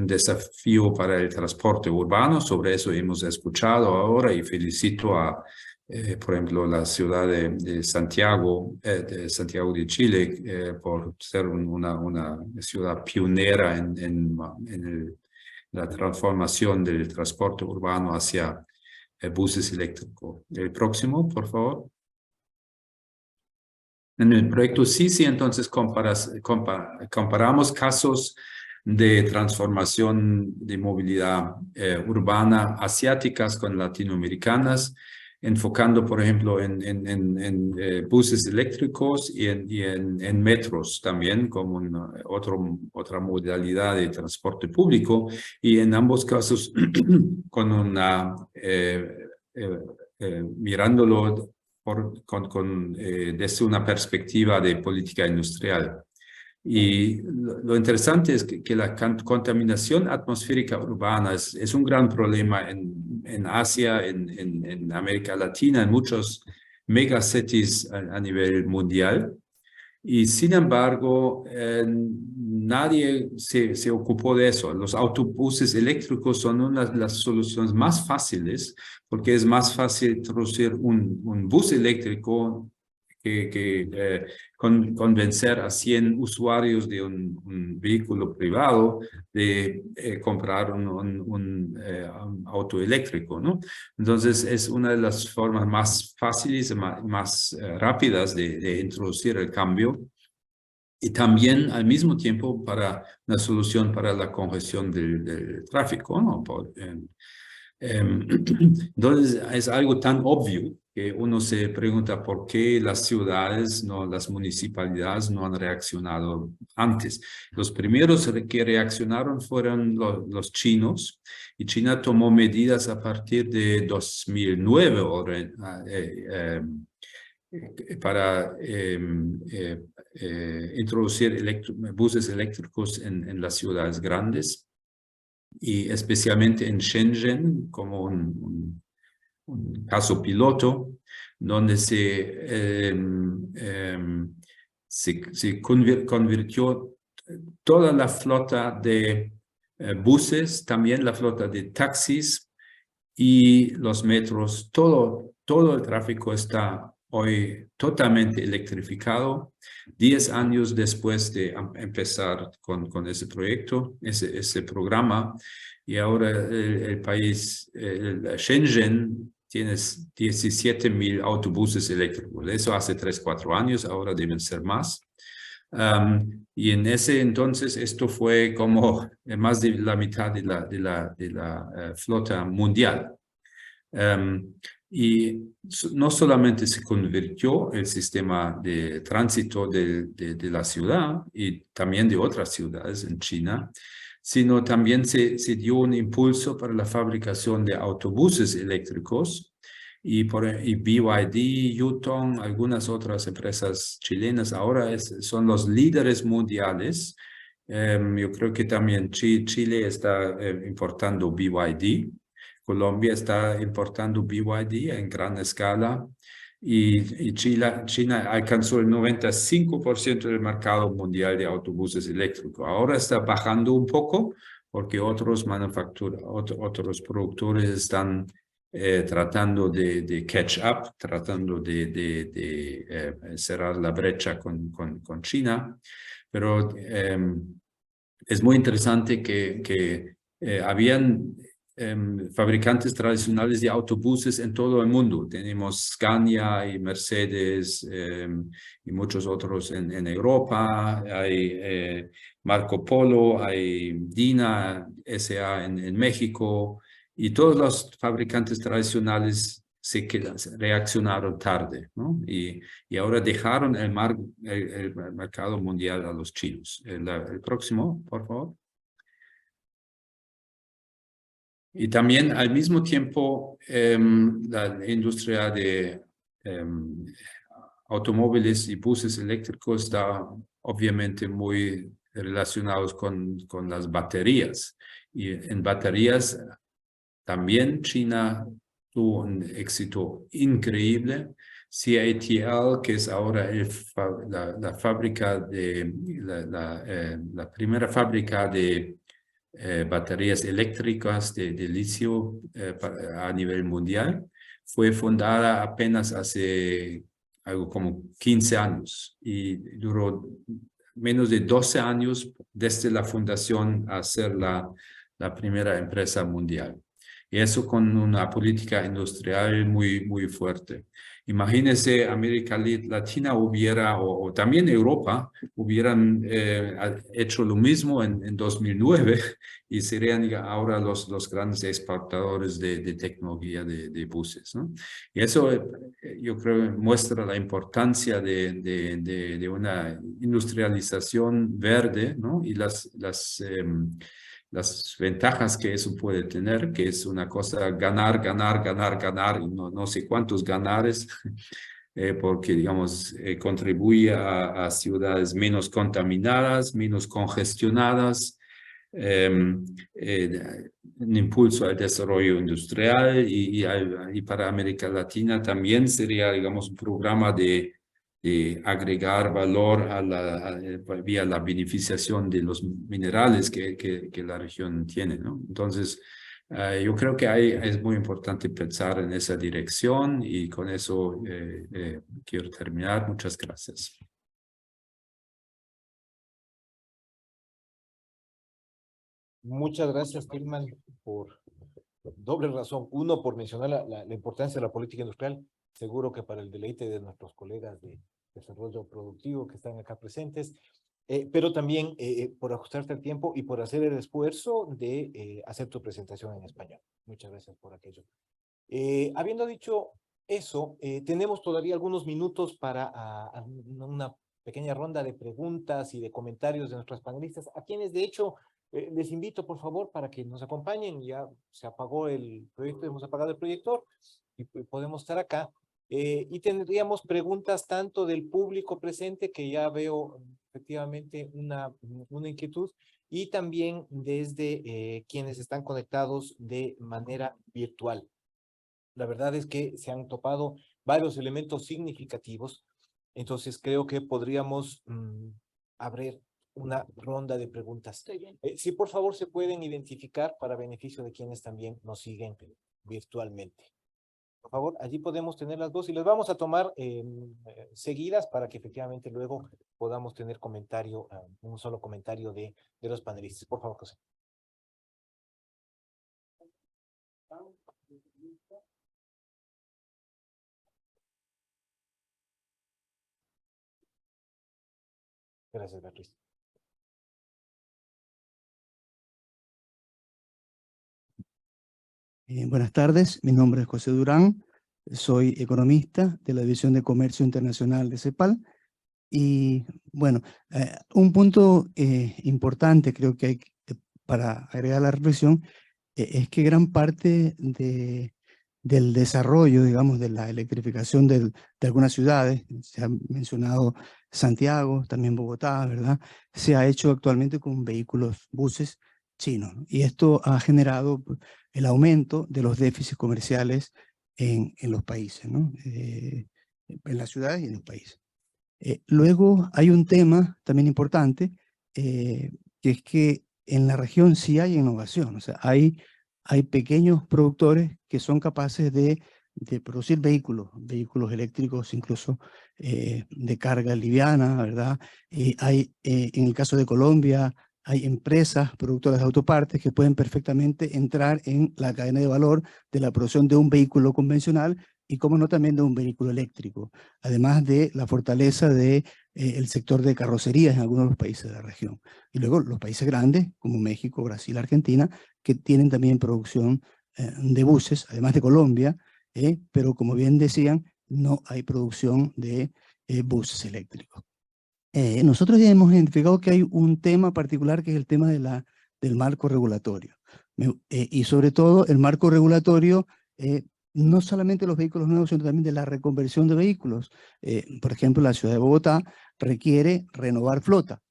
desafío para el transporte urbano, sobre eso hemos escuchado ahora y felicito a, por ejemplo, la ciudad de Santiago de Chile, por ser una ciudad pionera en la transformación del transporte urbano hacia buses eléctricos. El próximo, por favor. En el proyecto SISI, entonces, comparamos casos de transformación de movilidad urbana asiáticas con latinoamericanas, enfocando, por ejemplo, en buses eléctricos y en metros también, como otra modalidad de transporte público, y en ambos casos con mirándolo desde una perspectiva de política industrial. Y lo interesante es que la contaminación atmosférica urbana es un gran problema en Asia, en América Latina, en muchos megacities a nivel mundial. Y sin embargo, nadie se ocupó de eso. Los autobuses eléctricos son una de las soluciones más fáciles, porque es más fácil introducir un bus eléctrico que convencer a 100 usuarios de un vehículo privado de comprar un auto eléctrico, ¿no? Entonces es una de las formas más fáciles y más rápidas de introducir el cambio, y también al mismo tiempo para una solución para la congestión del tráfico, ¿no? Entonces es algo tan obvio que uno se pregunta por qué las ciudades, las municipalidades no han reaccionado antes. Los primeros que reaccionaron fueron los chinos, y China tomó medidas a partir de 2009 para introducir buses eléctricos en las ciudades grandes, y especialmente en Shenzhen como un caso piloto, donde se convirtió toda la flota de buses, también la flota de taxis y los metros, todo el tráfico está hoy totalmente electrificado. 10 años después de empezar con ese proyecto, ese programa, y ahora el país, Shenzhen, tiene 17,000 autobuses eléctricos. Eso hace 3, 4 años, ahora deben ser más. Y en ese entonces esto fue como más de la mitad de la flota mundial. Y no solamente se convirtió el sistema de tránsito de la ciudad y también de otras ciudades en China, sino también se dio un impulso para la fabricación de autobuses eléctricos y BYD, Yutong, algunas otras empresas chilenas ahora son los líderes mundiales. Yo creo que también Chile está importando BYD. Colombia está importando BYD en gran escala y China alcanzó el 95% del mercado mundial de autobuses eléctricos. Ahora está bajando un poco porque otros productores están tratando de catch up, tratando de cerrar la brecha con China. Pero es muy interesante que habían fabricantes tradicionales de autobuses en todo el mundo. Tenemos Scania y Mercedes y muchos otros en Europa. Hay Marco Polo, hay Dina S.A. en México. Y todos los fabricantes tradicionales reaccionaron tarde, ¿no? Y ahora dejaron el mercado mundial a los chinos. El próximo, por favor. Y también al mismo tiempo la industria de automóviles y buses eléctricos está obviamente muy relacionados con las baterías. Y en baterías también China tuvo un éxito increíble. CATL, que es ahora la fábrica la primera fábrica de baterías eléctricas de litio a nivel mundial, fue fundada apenas hace algo como 15 años y duró menos de 12 años desde la fundación a ser la primera empresa mundial. Y eso con una política industrial muy fuerte. Imagínense, América Latina hubiera, o también Europa, hubieran hecho lo mismo en 2009 y serían ahora los grandes exportadores de tecnología de buses, ¿no? Y eso yo creo muestra la importancia de una industrialización verde, ¿no? Y las ventajas que eso puede tener, que es una cosa ganar, y no sé cuántos ganares, porque, digamos, contribuye a ciudades menos contaminadas, menos congestionadas, un impulso al desarrollo industrial y para América Latina también sería, digamos, un programa de agregar valor vía la beneficiación de los minerales que la región tiene, ¿no? Entonces, yo creo que es muy importante pensar en esa dirección y con eso quiero terminar. Muchas gracias. Muchas gracias, Tilman, por doble razón. Uno, por mencionar la importancia de la política industrial. Seguro que para el deleite de nuestros colegas de desarrollo productivo que están acá presentes, pero también por ajustarte al tiempo y por hacer el esfuerzo de hacer tu presentación en español. Muchas gracias por aquello. Habiendo dicho eso, tenemos todavía algunos minutos para una pequeña ronda de preguntas y de comentarios de nuestros panelistas, a quienes de hecho les invito por favor para que nos acompañen. Ya se apagó el proyector, hemos apagado el proyector y podemos estar acá. Y tendríamos preguntas tanto del público presente, que ya veo efectivamente una inquietud, y también desde quienes están conectados de manera virtual. La verdad es que se han topado varios elementos significativos. Entonces creo que podríamos abrir una ronda de preguntas. Estoy bien. Si por favor se pueden identificar para beneficio de quienes también nos siguen virtualmente. Por favor, allí podemos tener las dos y las vamos a tomar seguidas para que efectivamente luego podamos tener comentario, un solo comentario de los panelistas. Por favor, José. Gracias, Beatriz. Buenas tardes, mi nombre es José Durán, soy economista de la División de Comercio Internacional de CEPAL y bueno, un punto importante creo que hay para agregar a la reflexión es que gran parte del desarrollo, digamos, de la electrificación de algunas ciudades, se ha mencionado Santiago, también Bogotá, ¿verdad? Se ha hecho actualmente con vehículos, buses chinos, ¿no? Y esto ha generado el aumento de los déficits comerciales en los países, ¿no? En las ciudades y en los países. Luego hay un tema también importante, que es que en la región sí hay innovación, o sea, hay pequeños productores que son capaces de producir vehículos eléctricos incluso de carga liviana, ¿verdad? En el caso de Colombia, hay empresas productoras de autopartes que pueden perfectamente entrar en la cadena de valor de la producción de un vehículo convencional y, como no, también de un vehículo eléctrico, además de la fortaleza del sector de carrocerías en algunos de los países de la región. Y luego los países grandes, como México, Brasil, Argentina, que tienen también producción de buses, además de Colombia, pero como bien decían, no hay producción de buses eléctricos. Nosotros ya hemos identificado que hay un tema particular que es el tema del marco regulatorio. Y sobre todo el marco regulatorio, no solamente los vehículos nuevos, sino también de la reconversión de vehículos. Por ejemplo, la ciudad de Bogotá requiere renovar flota,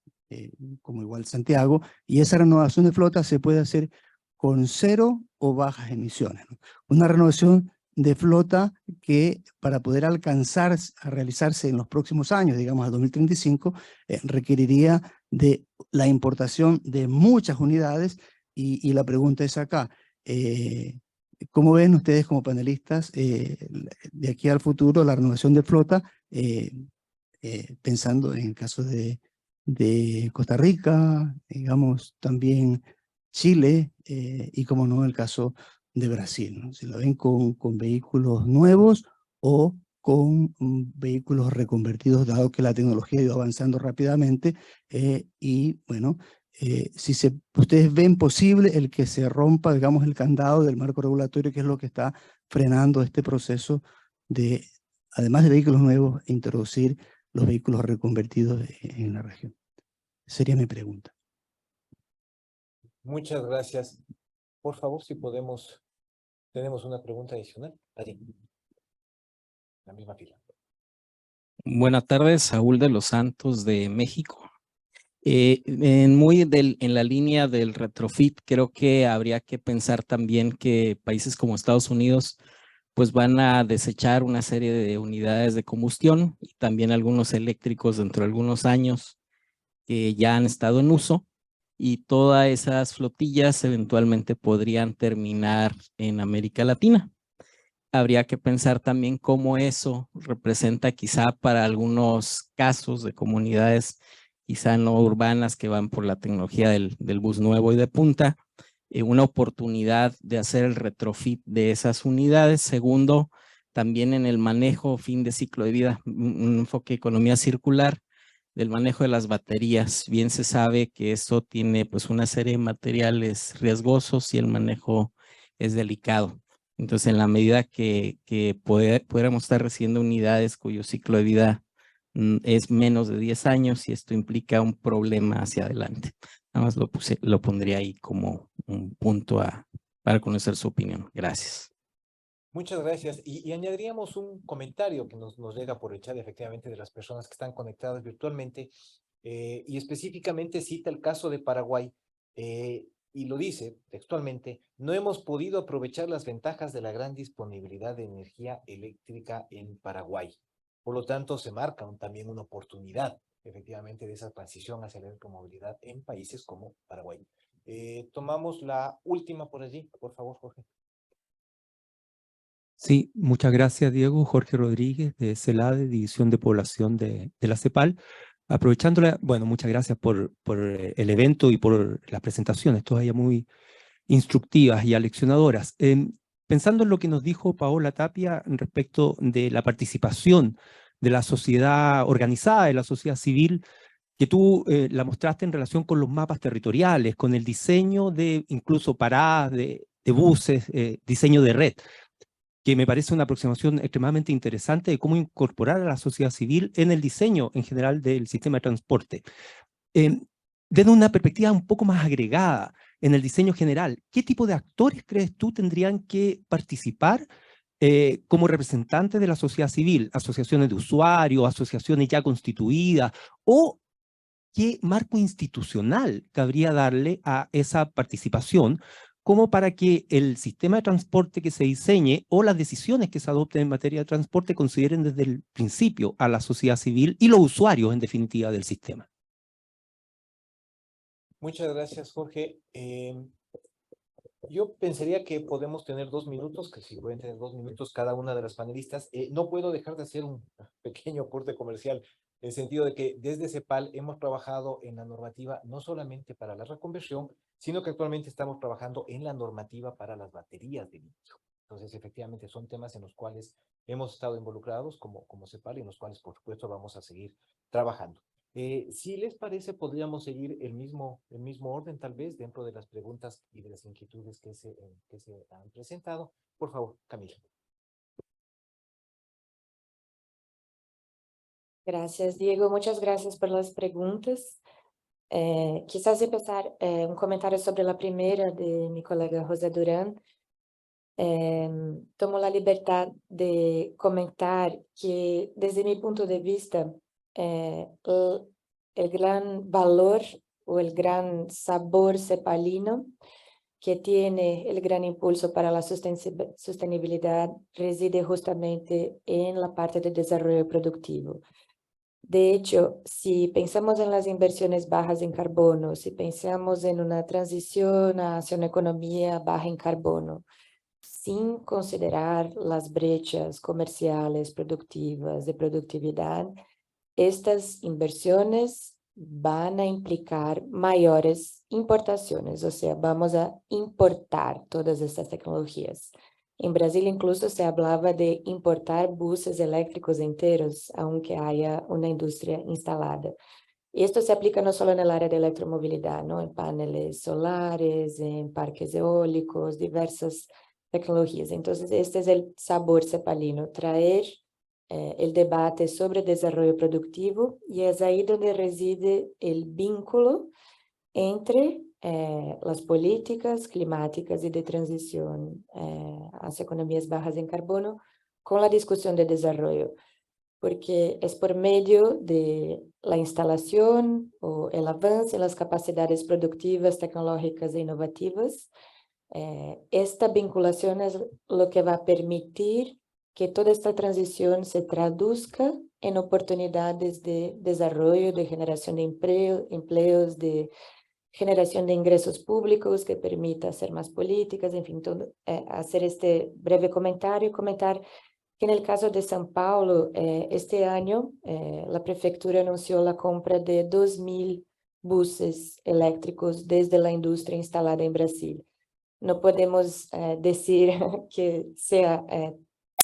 como igual Santiago, y esa renovación de flota se puede hacer con cero o bajas emisiones, ¿no? Una renovación de flota que para poder alcanzar a realizarse en los próximos años, digamos al 2035, requeriría de la importación de muchas unidades y la pregunta es acá, ¿cómo ven ustedes como panelistas de aquí al futuro la renovación de flota, pensando en el caso de Costa Rica, digamos también Chile y como no el caso de Brasil, ¿no? Si lo ven con vehículos nuevos o con vehículos reconvertidos, dado que la tecnología ha ido avanzando rápidamente y bueno, si ustedes ven posible el que se rompa, digamos, el candado del marco regulatorio, que es lo que está frenando este proceso de, además de vehículos nuevos, introducir los vehículos reconvertidos en la región. Sería mi pregunta. Muchas gracias. Por favor, si podemos, tenemos una pregunta adicional. Allí. La misma fila. Buenas tardes, Saúl de los Santos de México. En la línea del retrofit, creo que habría que pensar también que países como Estados Unidos pues van a desechar una serie de unidades de combustión y también algunos eléctricos dentro de algunos años que ya han estado en uso, y todas esas flotillas eventualmente podrían terminar en América Latina. Habría que pensar también cómo eso representa quizá para algunos casos de comunidades quizá no urbanas que van por la tecnología del bus nuevo y de punta, una oportunidad de hacer el retrofit de esas unidades. Segundo, también en el manejo fin de ciclo de vida, un enfoque de economía circular, del manejo de las baterías. Bien se sabe que eso tiene pues una serie de materiales riesgosos y el manejo es delicado. Entonces, en la medida que pudiéramos estar recibiendo unidades cuyo ciclo de vida es menos de 10 años, y esto implica un problema hacia adelante. Nada más lo pondría ahí como un punto para conocer su opinión. Gracias. Muchas gracias. Y añadiríamos un comentario que nos llega por el chat, efectivamente, de las personas que están conectadas virtualmente, y específicamente cita el caso de Paraguay. y lo dice textualmente, no hemos podido aprovechar las ventajas de la gran disponibilidad de energía eléctrica en Paraguay. Por lo tanto, se marca también una oportunidad, efectivamente, de esa transición hacia la electromovilidad en países como Paraguay. Tomamos la última por allí, por favor, Jorge. Sí, muchas gracias, Diego. Jorge Rodríguez, de CELADE, División de Población de la CEPAL. Aprovechándola, bueno, muchas gracias por el evento y por las presentaciones, todas muy instructivas y aleccionadoras. Pensando en lo que nos dijo Paola Tapia respecto de la participación de la sociedad organizada, de la sociedad civil, que tú la mostraste en relación con los mapas territoriales, con el diseño de incluso paradas de buses, diseño de red, que me parece una aproximación extremadamente interesante de cómo incorporar a la sociedad civil en el diseño en general del sistema de transporte. Desde una perspectiva un poco más agregada en el diseño general, ¿qué tipo de actores crees tú tendrían que participar como representantes de la sociedad civil? ¿Asociaciones de usuarios, asociaciones ya constituidas? ¿O qué marco institucional cabría darle a esa participación como para que el sistema de transporte que se diseñe o las decisiones que se adopten en materia de transporte consideren desde el principio a la sociedad civil y los usuarios, en definitiva, del sistema? Muchas gracias, Jorge. Yo pensaría que podemos tener 2 minutos, que si pueden tener 2 minutos cada una de las panelistas. No puedo dejar de hacer un pequeño aporte comercial, en el sentido de que desde CEPAL hemos trabajado en la normativa no solamente para la reconversión, sino que actualmente estamos trabajando en la normativa para las baterías de litio. Entonces, efectivamente, son temas en los cuales hemos estado involucrados como CEPAL y en los cuales, por supuesto, vamos a seguir trabajando. Si les parece, podríamos seguir el mismo orden, tal vez, dentro de las preguntas y de las inquietudes que se han presentado. Por favor, Camila. Gracias, Diego. Muchas gracias por las preguntas. Quizás empezar un comentario sobre la primera de mi colega José Durán. Tomo la libertad de comentar que desde mi punto de vista, el gran valor o el gran sabor cepalino que tiene el gran impulso para la sostenibilidad reside justamente en la parte de desarrollo productivo. De hecho, si pensamos en las inversiones bajas en carbono, si pensamos en una transición hacia una economía baja en carbono, sin considerar las brechas comerciales, productivas, de productividad, estas inversiones van a implicar mayores importaciones, o sea, vamos a importar todas estas tecnologías. En Brasil incluso se hablaba de importar buses eléctricos enteros, aunque haya una industria instalada. Y esto se aplica no solo en el área de electromovilidad, ¿no? En paneles solares, en parques eólicos, diversas tecnologías. Entonces, este es el sabor cepalino, traer el debate sobre desarrollo productivo, y es ahí donde reside el vínculo entre las políticas climáticas y de transición hacia economías bajas en carbono con la discusión de desarrollo, porque es por medio de la instalación o el avance en las capacidades productivas, tecnológicas e inovativas. Esta vinculación es lo que va a permitir que toda esta transición se traduzca en oportunidades de desarrollo, de generación de empleos, de generación de ingresos públicos que permita hacer más políticas, en fin, hacer este breve comentario y comentar que en el caso de São Paulo, este año la prefectura anunció la compra de 2.000 buses eléctricos desde la industria instalada en Brasil. No podemos decir que sea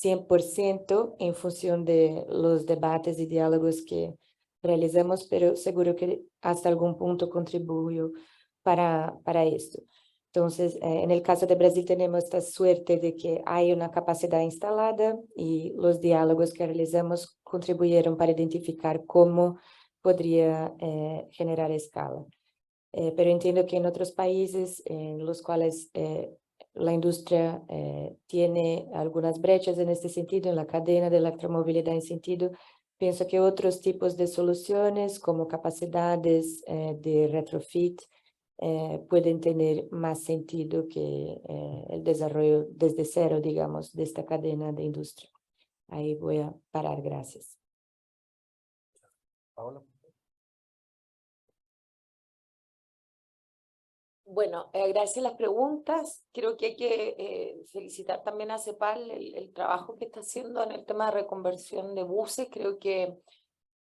100% en función de los debates y diálogos que realizamos, pero seguro que hasta algún punto contribuyó para esto. Entonces, en el caso de Brasil tenemos esta suerte de que hay una capacidad instalada y los diálogos que realizamos contribuyeron para identificar cómo podría generar escala. Pero entiendo que en otros países en los cuales la industria tiene algunas brechas en este sentido, en la cadena de electromovilidad en sentido, pienso que otros tipos de soluciones como capacidades de retrofit pueden tener más sentido que el desarrollo desde cero, digamos, de esta cadena de industria. Ahí voy a parar, gracias. Paola. Bueno, agradecer las preguntas. Creo que hay que felicitar también a CEPAL el trabajo que está haciendo en el tema de reconversión de buses. Creo que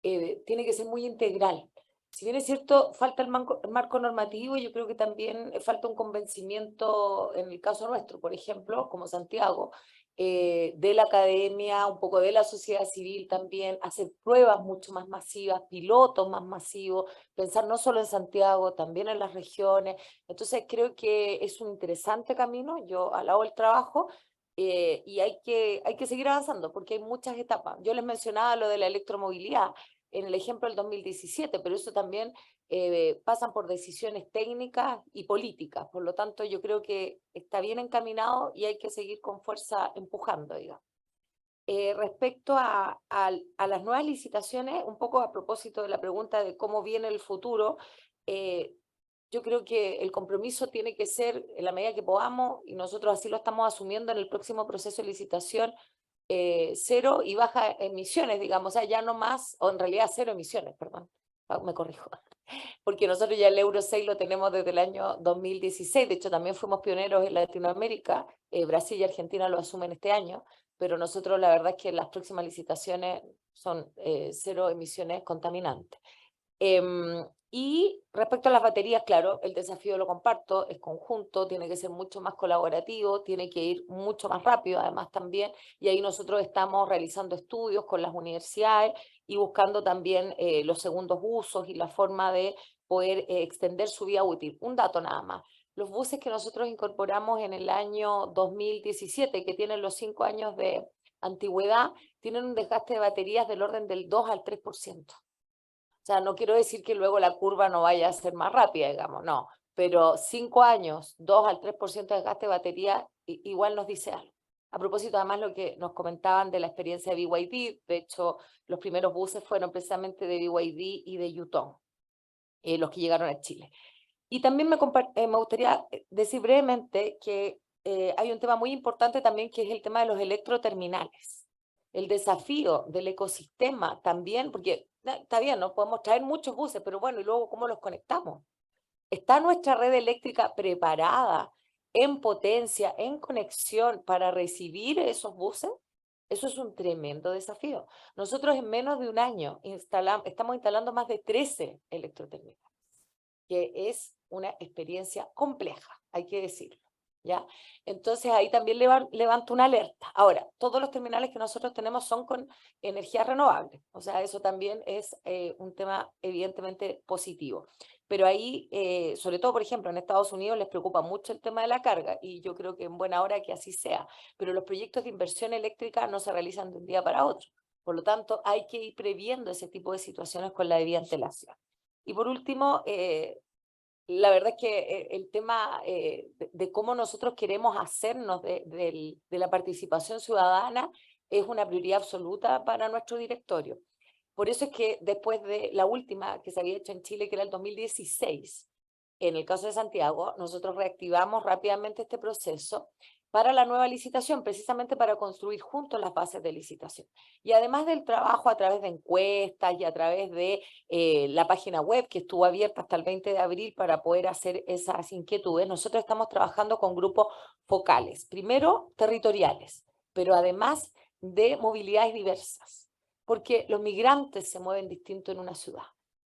tiene que ser muy integral. Si bien es cierto, falta el marco normativo, yo creo que también falta un convencimiento, en el caso nuestro, por ejemplo, como Santiago, de la academia, un poco de la sociedad civil también, hacer pruebas mucho más masivas, pilotos más masivos, pensar no solo en Santiago, también en las regiones. Entonces creo que es un interesante camino, yo alabo el trabajo, y hay que seguir avanzando porque hay muchas etapas. Yo les mencionaba lo de la electromovilidad en el ejemplo del 2017, pero eso también pasan por decisiones técnicas y políticas. Por lo tanto, yo creo que está bien encaminado y hay que seguir con fuerza empujando, digamos. Respecto a las nuevas licitaciones, un poco a propósito de la pregunta de cómo viene el futuro, yo creo que el compromiso tiene que ser en la medida que podamos, y nosotros así lo estamos asumiendo en el próximo proceso de licitación, cero y baja emisiones, digamos, o sea, ya no más, o en realidad cero emisiones, perdón, me corrijo, porque nosotros ya el Euro 6 lo tenemos desde el año 2016, de hecho también fuimos pioneros en Latinoamérica, Brasil y Argentina lo asumen este año, pero nosotros la verdad es que las próximas licitaciones son cero emisiones contaminantes. Y respecto a las baterías, claro, el desafío lo comparto, es conjunto, tiene que ser mucho más colaborativo, tiene que ir mucho más rápido además también, y ahí nosotros estamos realizando estudios con las universidades y buscando también los segundos usos y la forma de poder extender su vida útil. Un dato nada más, los buses que nosotros incorporamos en el año 2017, que tienen los 5 años de antigüedad, tienen un desgaste de baterías del orden del 2 al 3%. O sea, no quiero decir que luego la curva no vaya a ser más rápida, digamos, no. Pero 5 años, 2 al 3% de desgaste de batería, igual nos dice algo. A propósito, además, lo que nos comentaban de la experiencia de BYD, de hecho, los primeros buses fueron precisamente de BYD y de Yutong, los que llegaron a Chile. Y también me gustaría decir brevemente que hay un tema muy importante también, que es el tema de los electroterminales. El desafío del ecosistema también, porque está bien, no podemos traer muchos buses, pero bueno, y luego ¿cómo los conectamos? ¿Está nuestra red eléctrica preparada en potencia, en conexión para recibir esos buses? Eso es un tremendo desafío. Nosotros en menos de un año estamos instalando más de 13 electroterminales, que es una experiencia compleja, hay que decirlo. ¿Ya? Entonces ahí también levanto una alerta. Ahora, todos los terminales que nosotros tenemos son con energías renovables, o sea, eso también es un tema evidentemente positivo. Pero ahí, sobre todo, por ejemplo, en Estados Unidos les preocupa mucho el tema de la carga, y yo creo que en buena hora que así sea, pero los proyectos de inversión eléctrica no se realizan de un día para otro. Por lo tanto, hay que ir previendo ese tipo de situaciones con la debida antelación. Y por último, la verdad es que el tema de cómo nosotros queremos hacernos de la participación ciudadana es una prioridad absoluta para nuestro directorio. Por eso es que después de la última que se había hecho en Chile, que era el 2016, en el caso de Santiago, nosotros reactivamos rápidamente este proceso para la nueva licitación, precisamente para construir juntos las bases de licitación. Y además del trabajo a través de encuestas y a través de la página web que estuvo abierta hasta el 20 de abril para poder hacer esas inquietudes, nosotros estamos trabajando con grupos focales, primero territoriales, pero además de movilidades diversas, porque los migrantes se mueven distinto en una ciudad.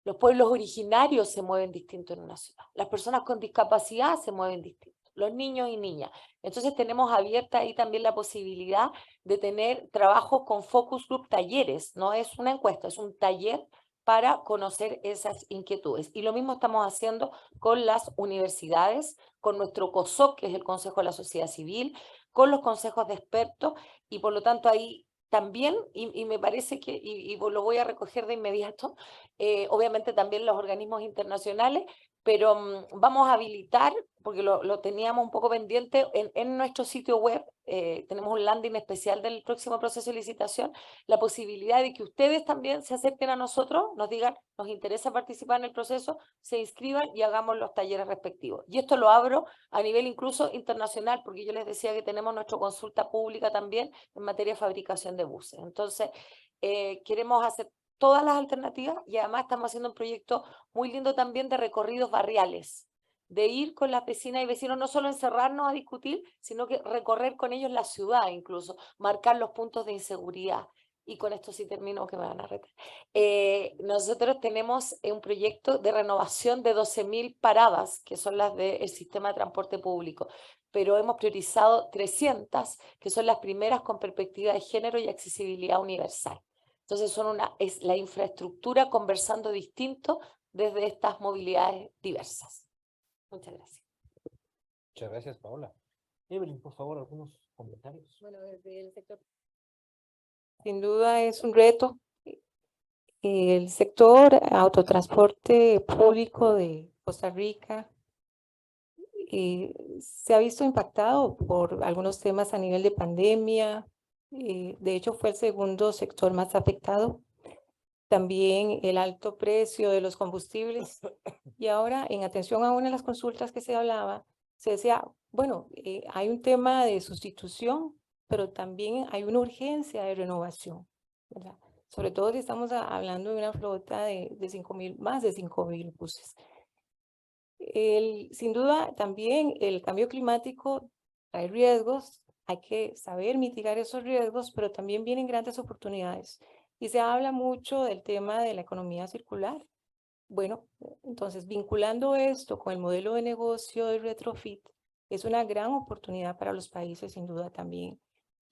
Los pueblos originarios se mueven distinto en una ciudad. Las personas con discapacidad se mueven distinto. Los niños y niñas. Entonces tenemos abierta ahí también la posibilidad de tener trabajos con focus group, talleres. No es una encuesta, es un taller para conocer esas inquietudes. Y lo mismo estamos haciendo con las universidades, con nuestro COSOC, que es el Consejo de la Sociedad Civil, con los consejos de expertos, y por lo tanto ahí también, y me parece que, y lo voy a recoger de inmediato, obviamente también los organismos internacionales, pero vamos a habilitar, porque lo teníamos un poco pendiente, en nuestro sitio web, tenemos un landing especial del próximo proceso de licitación, la posibilidad de que ustedes también se acerquen a nosotros, nos digan, nos interesa participar en el proceso, se inscriban y hagamos los talleres respectivos. Y esto lo abro a nivel incluso internacional, porque yo les decía que tenemos nuestra consulta pública también en materia de fabricación de buses. Entonces, queremos hacer todas las alternativas y además estamos haciendo un proyecto muy lindo también de recorridos barriales, de ir con las vecinas y vecinos, no solo encerrarnos a discutir, sino que recorrer con ellos la ciudad incluso, marcar los puntos de inseguridad. Y con esto sí termino, que me van a retar. Nosotros tenemos un proyecto de renovación de 12.000 paradas, que son las del sistema de transporte público, pero hemos priorizado 300, que son las primeras con perspectiva de género y accesibilidad universal. Entonces es la infraestructura conversando distinto desde estas movilidades diversas. Muchas gracias. Muchas gracias, Paola. Evelyn, por favor, algunos comentarios. Bueno, desde el sector. Sin duda es un reto. El sector autotransporte público de Costa Rica se ha visto impactado por algunos temas a nivel de pandemia. De hecho, fue el segundo sector más afectado. También el alto precio de los combustibles. Y ahora, en atención a una de las consultas que se hablaba, se decía, bueno, hay un tema de sustitución, pero también hay una urgencia de renovación, ¿verdad? Sobre todo si estamos hablando de una flota de 5.000, más de 5.000 buses. Sin duda, también el cambio climático trae riesgos, hay que saber mitigar esos riesgos, pero también vienen grandes oportunidades. Y se habla mucho del tema de la economía circular. Bueno, entonces vinculando esto con el modelo de negocio de retrofit, es una gran oportunidad para los países, sin duda también.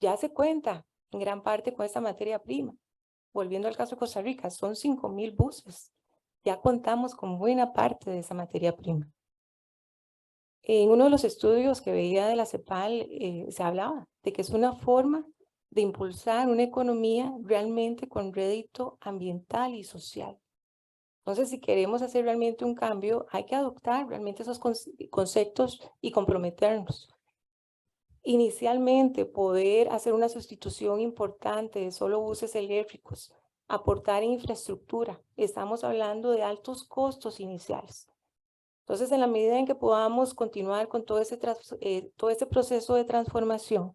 Ya se cuenta en gran parte con esta materia prima. Volviendo al caso de Costa Rica, son 5.000 buses. Ya contamos con buena parte de esa materia prima. En uno de los estudios que veía de la CEPAL se hablaba de que es una forma de impulsar una economía realmente con rédito ambiental y social. Entonces, si queremos hacer realmente un cambio, hay que adoptar realmente esos conceptos y comprometernos. Inicialmente, poder hacer una sustitución importante de solo buses eléctricos, aportar en infraestructura. Estamos hablando de altos costos iniciales. Entonces, en la medida en que podamos continuar con todo ese proceso de transformación,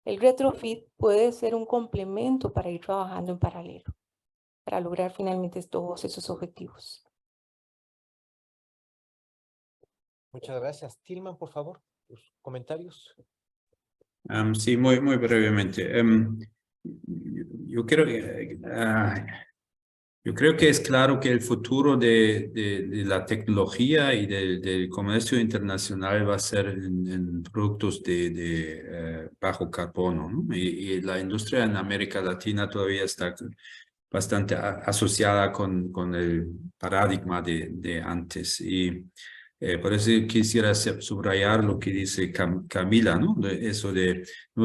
el retrofit puede ser un complemento para ir trabajando en paralelo, para lograr finalmente todos esos objetivos. Muchas gracias. Tilman, por favor, tus comentarios. Sí, muy brevemente. Yo creo que es claro que el futuro de la tecnología y del comercio internacional va a ser en productos de bajo carbono, ¿no? Y la industria en América Latina todavía está bastante asociada con el paradigma de antes. Y por eso quisiera subrayar lo que dice Camila, ¿no? No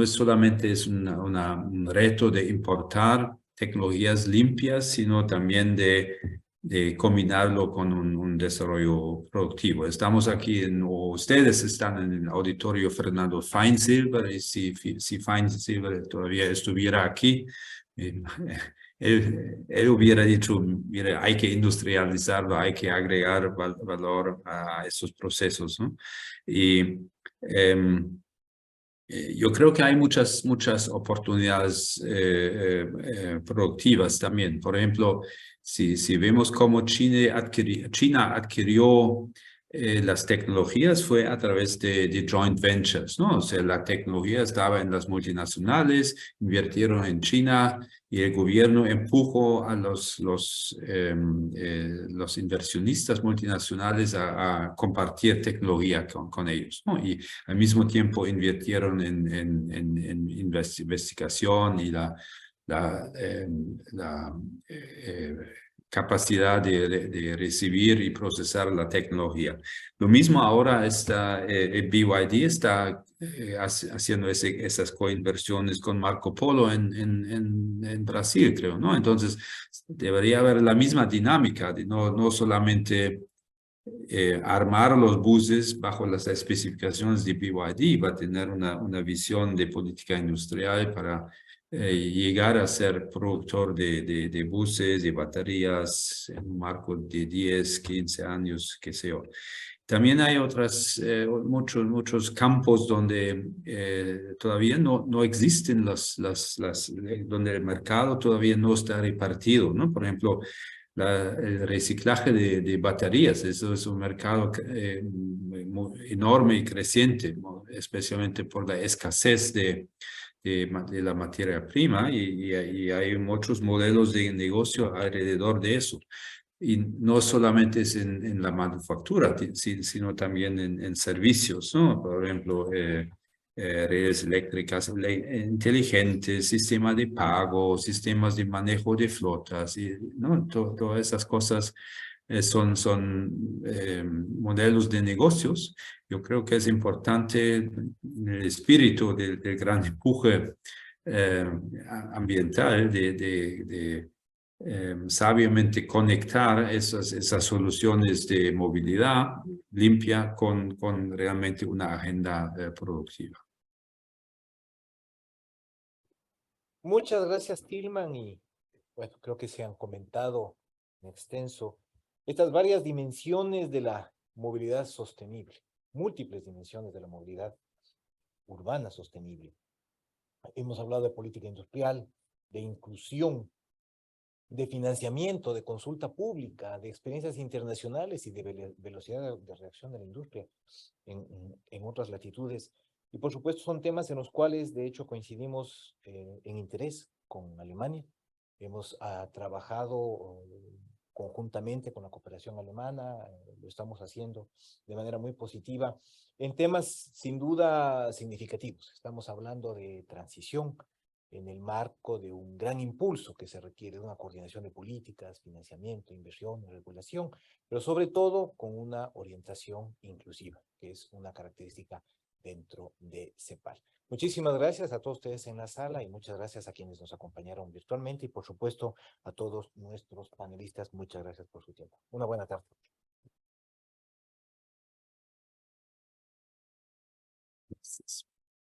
es solamente un reto de importar tecnologías limpias, sino también de combinarlo con un desarrollo productivo. Estamos aquí, o ustedes están en el auditorio Fernando Feinsilber, y si Feinsilber todavía estuviera aquí, él hubiera dicho, mire, hay que industrializarlo, hay que agregar valor a esos procesos, ¿no? Y yo creo que hay muchas oportunidades productivas también. Por ejemplo, si vemos cómo China adquirió las tecnologías, fue a través de joint ventures, ¿no? O sea, la tecnología estaba en las multinacionales, invirtieron en China y el gobierno empujó a los inversionistas multinacionales a compartir tecnología con ellos, ¿no? Y al mismo tiempo invirtieron en investigación y la capacidad de recibir y procesar la tecnología. Lo mismo ahora BYD está haciendo esas coinversiones con Marco Polo en Brasil, creo, ¿no? Entonces, debería haber la misma dinámica, no solamente armar los buses bajo las especificaciones de BYD, va a tener una visión de política industrial para llegar a ser productor de buses, de baterías en un marco de 10, 15 años, qué sé yo. También hay muchos campos donde todavía no existen donde el mercado todavía no está repartido, ¿no? Por ejemplo, el reciclaje de baterías, eso es un mercado enorme y creciente, ¿no? Especialmente por la escasez de la materia prima y hay muchos modelos de negocio alrededor de eso. Y no solamente es en la manufactura, sino también en servicios, ¿no? Por ejemplo, redes eléctricas inteligentes, sistemas de pago, sistemas de manejo de flotas, y, ¿no? Todas esas cosas son modelos de negocios. Yo creo que es importante el espíritu del gran empuje ambiental de sabiamente conectar esas soluciones de movilidad limpia con realmente una agenda productiva. Muchas gracias, Tilman, y bueno, creo que se han comentado en extenso estas varias dimensiones de la movilidad sostenible, múltiples dimensiones de la movilidad urbana sostenible. Hemos hablado de política industrial, de inclusión, de financiamiento, de consulta pública, de experiencias internacionales y de velocidad de reacción de la industria en otras latitudes. Y por supuesto son temas en los cuales de hecho coincidimos en interés con Alemania. Hemos trabajado conjuntamente con la cooperación alemana, lo estamos haciendo de manera muy positiva en temas sin duda significativos. Estamos hablando de transición en el marco de un gran impulso que se requiere de una coordinación de políticas, financiamiento, inversión, regulación, pero sobre todo con una orientación inclusiva, que es una característica dentro de CEPAL. Muchísimas gracias a todos ustedes en la sala y muchas gracias a quienes nos acompañaron virtualmente y por supuesto a todos nuestros panelistas. Muchas gracias por su tiempo. Una buena tarde. Gracias.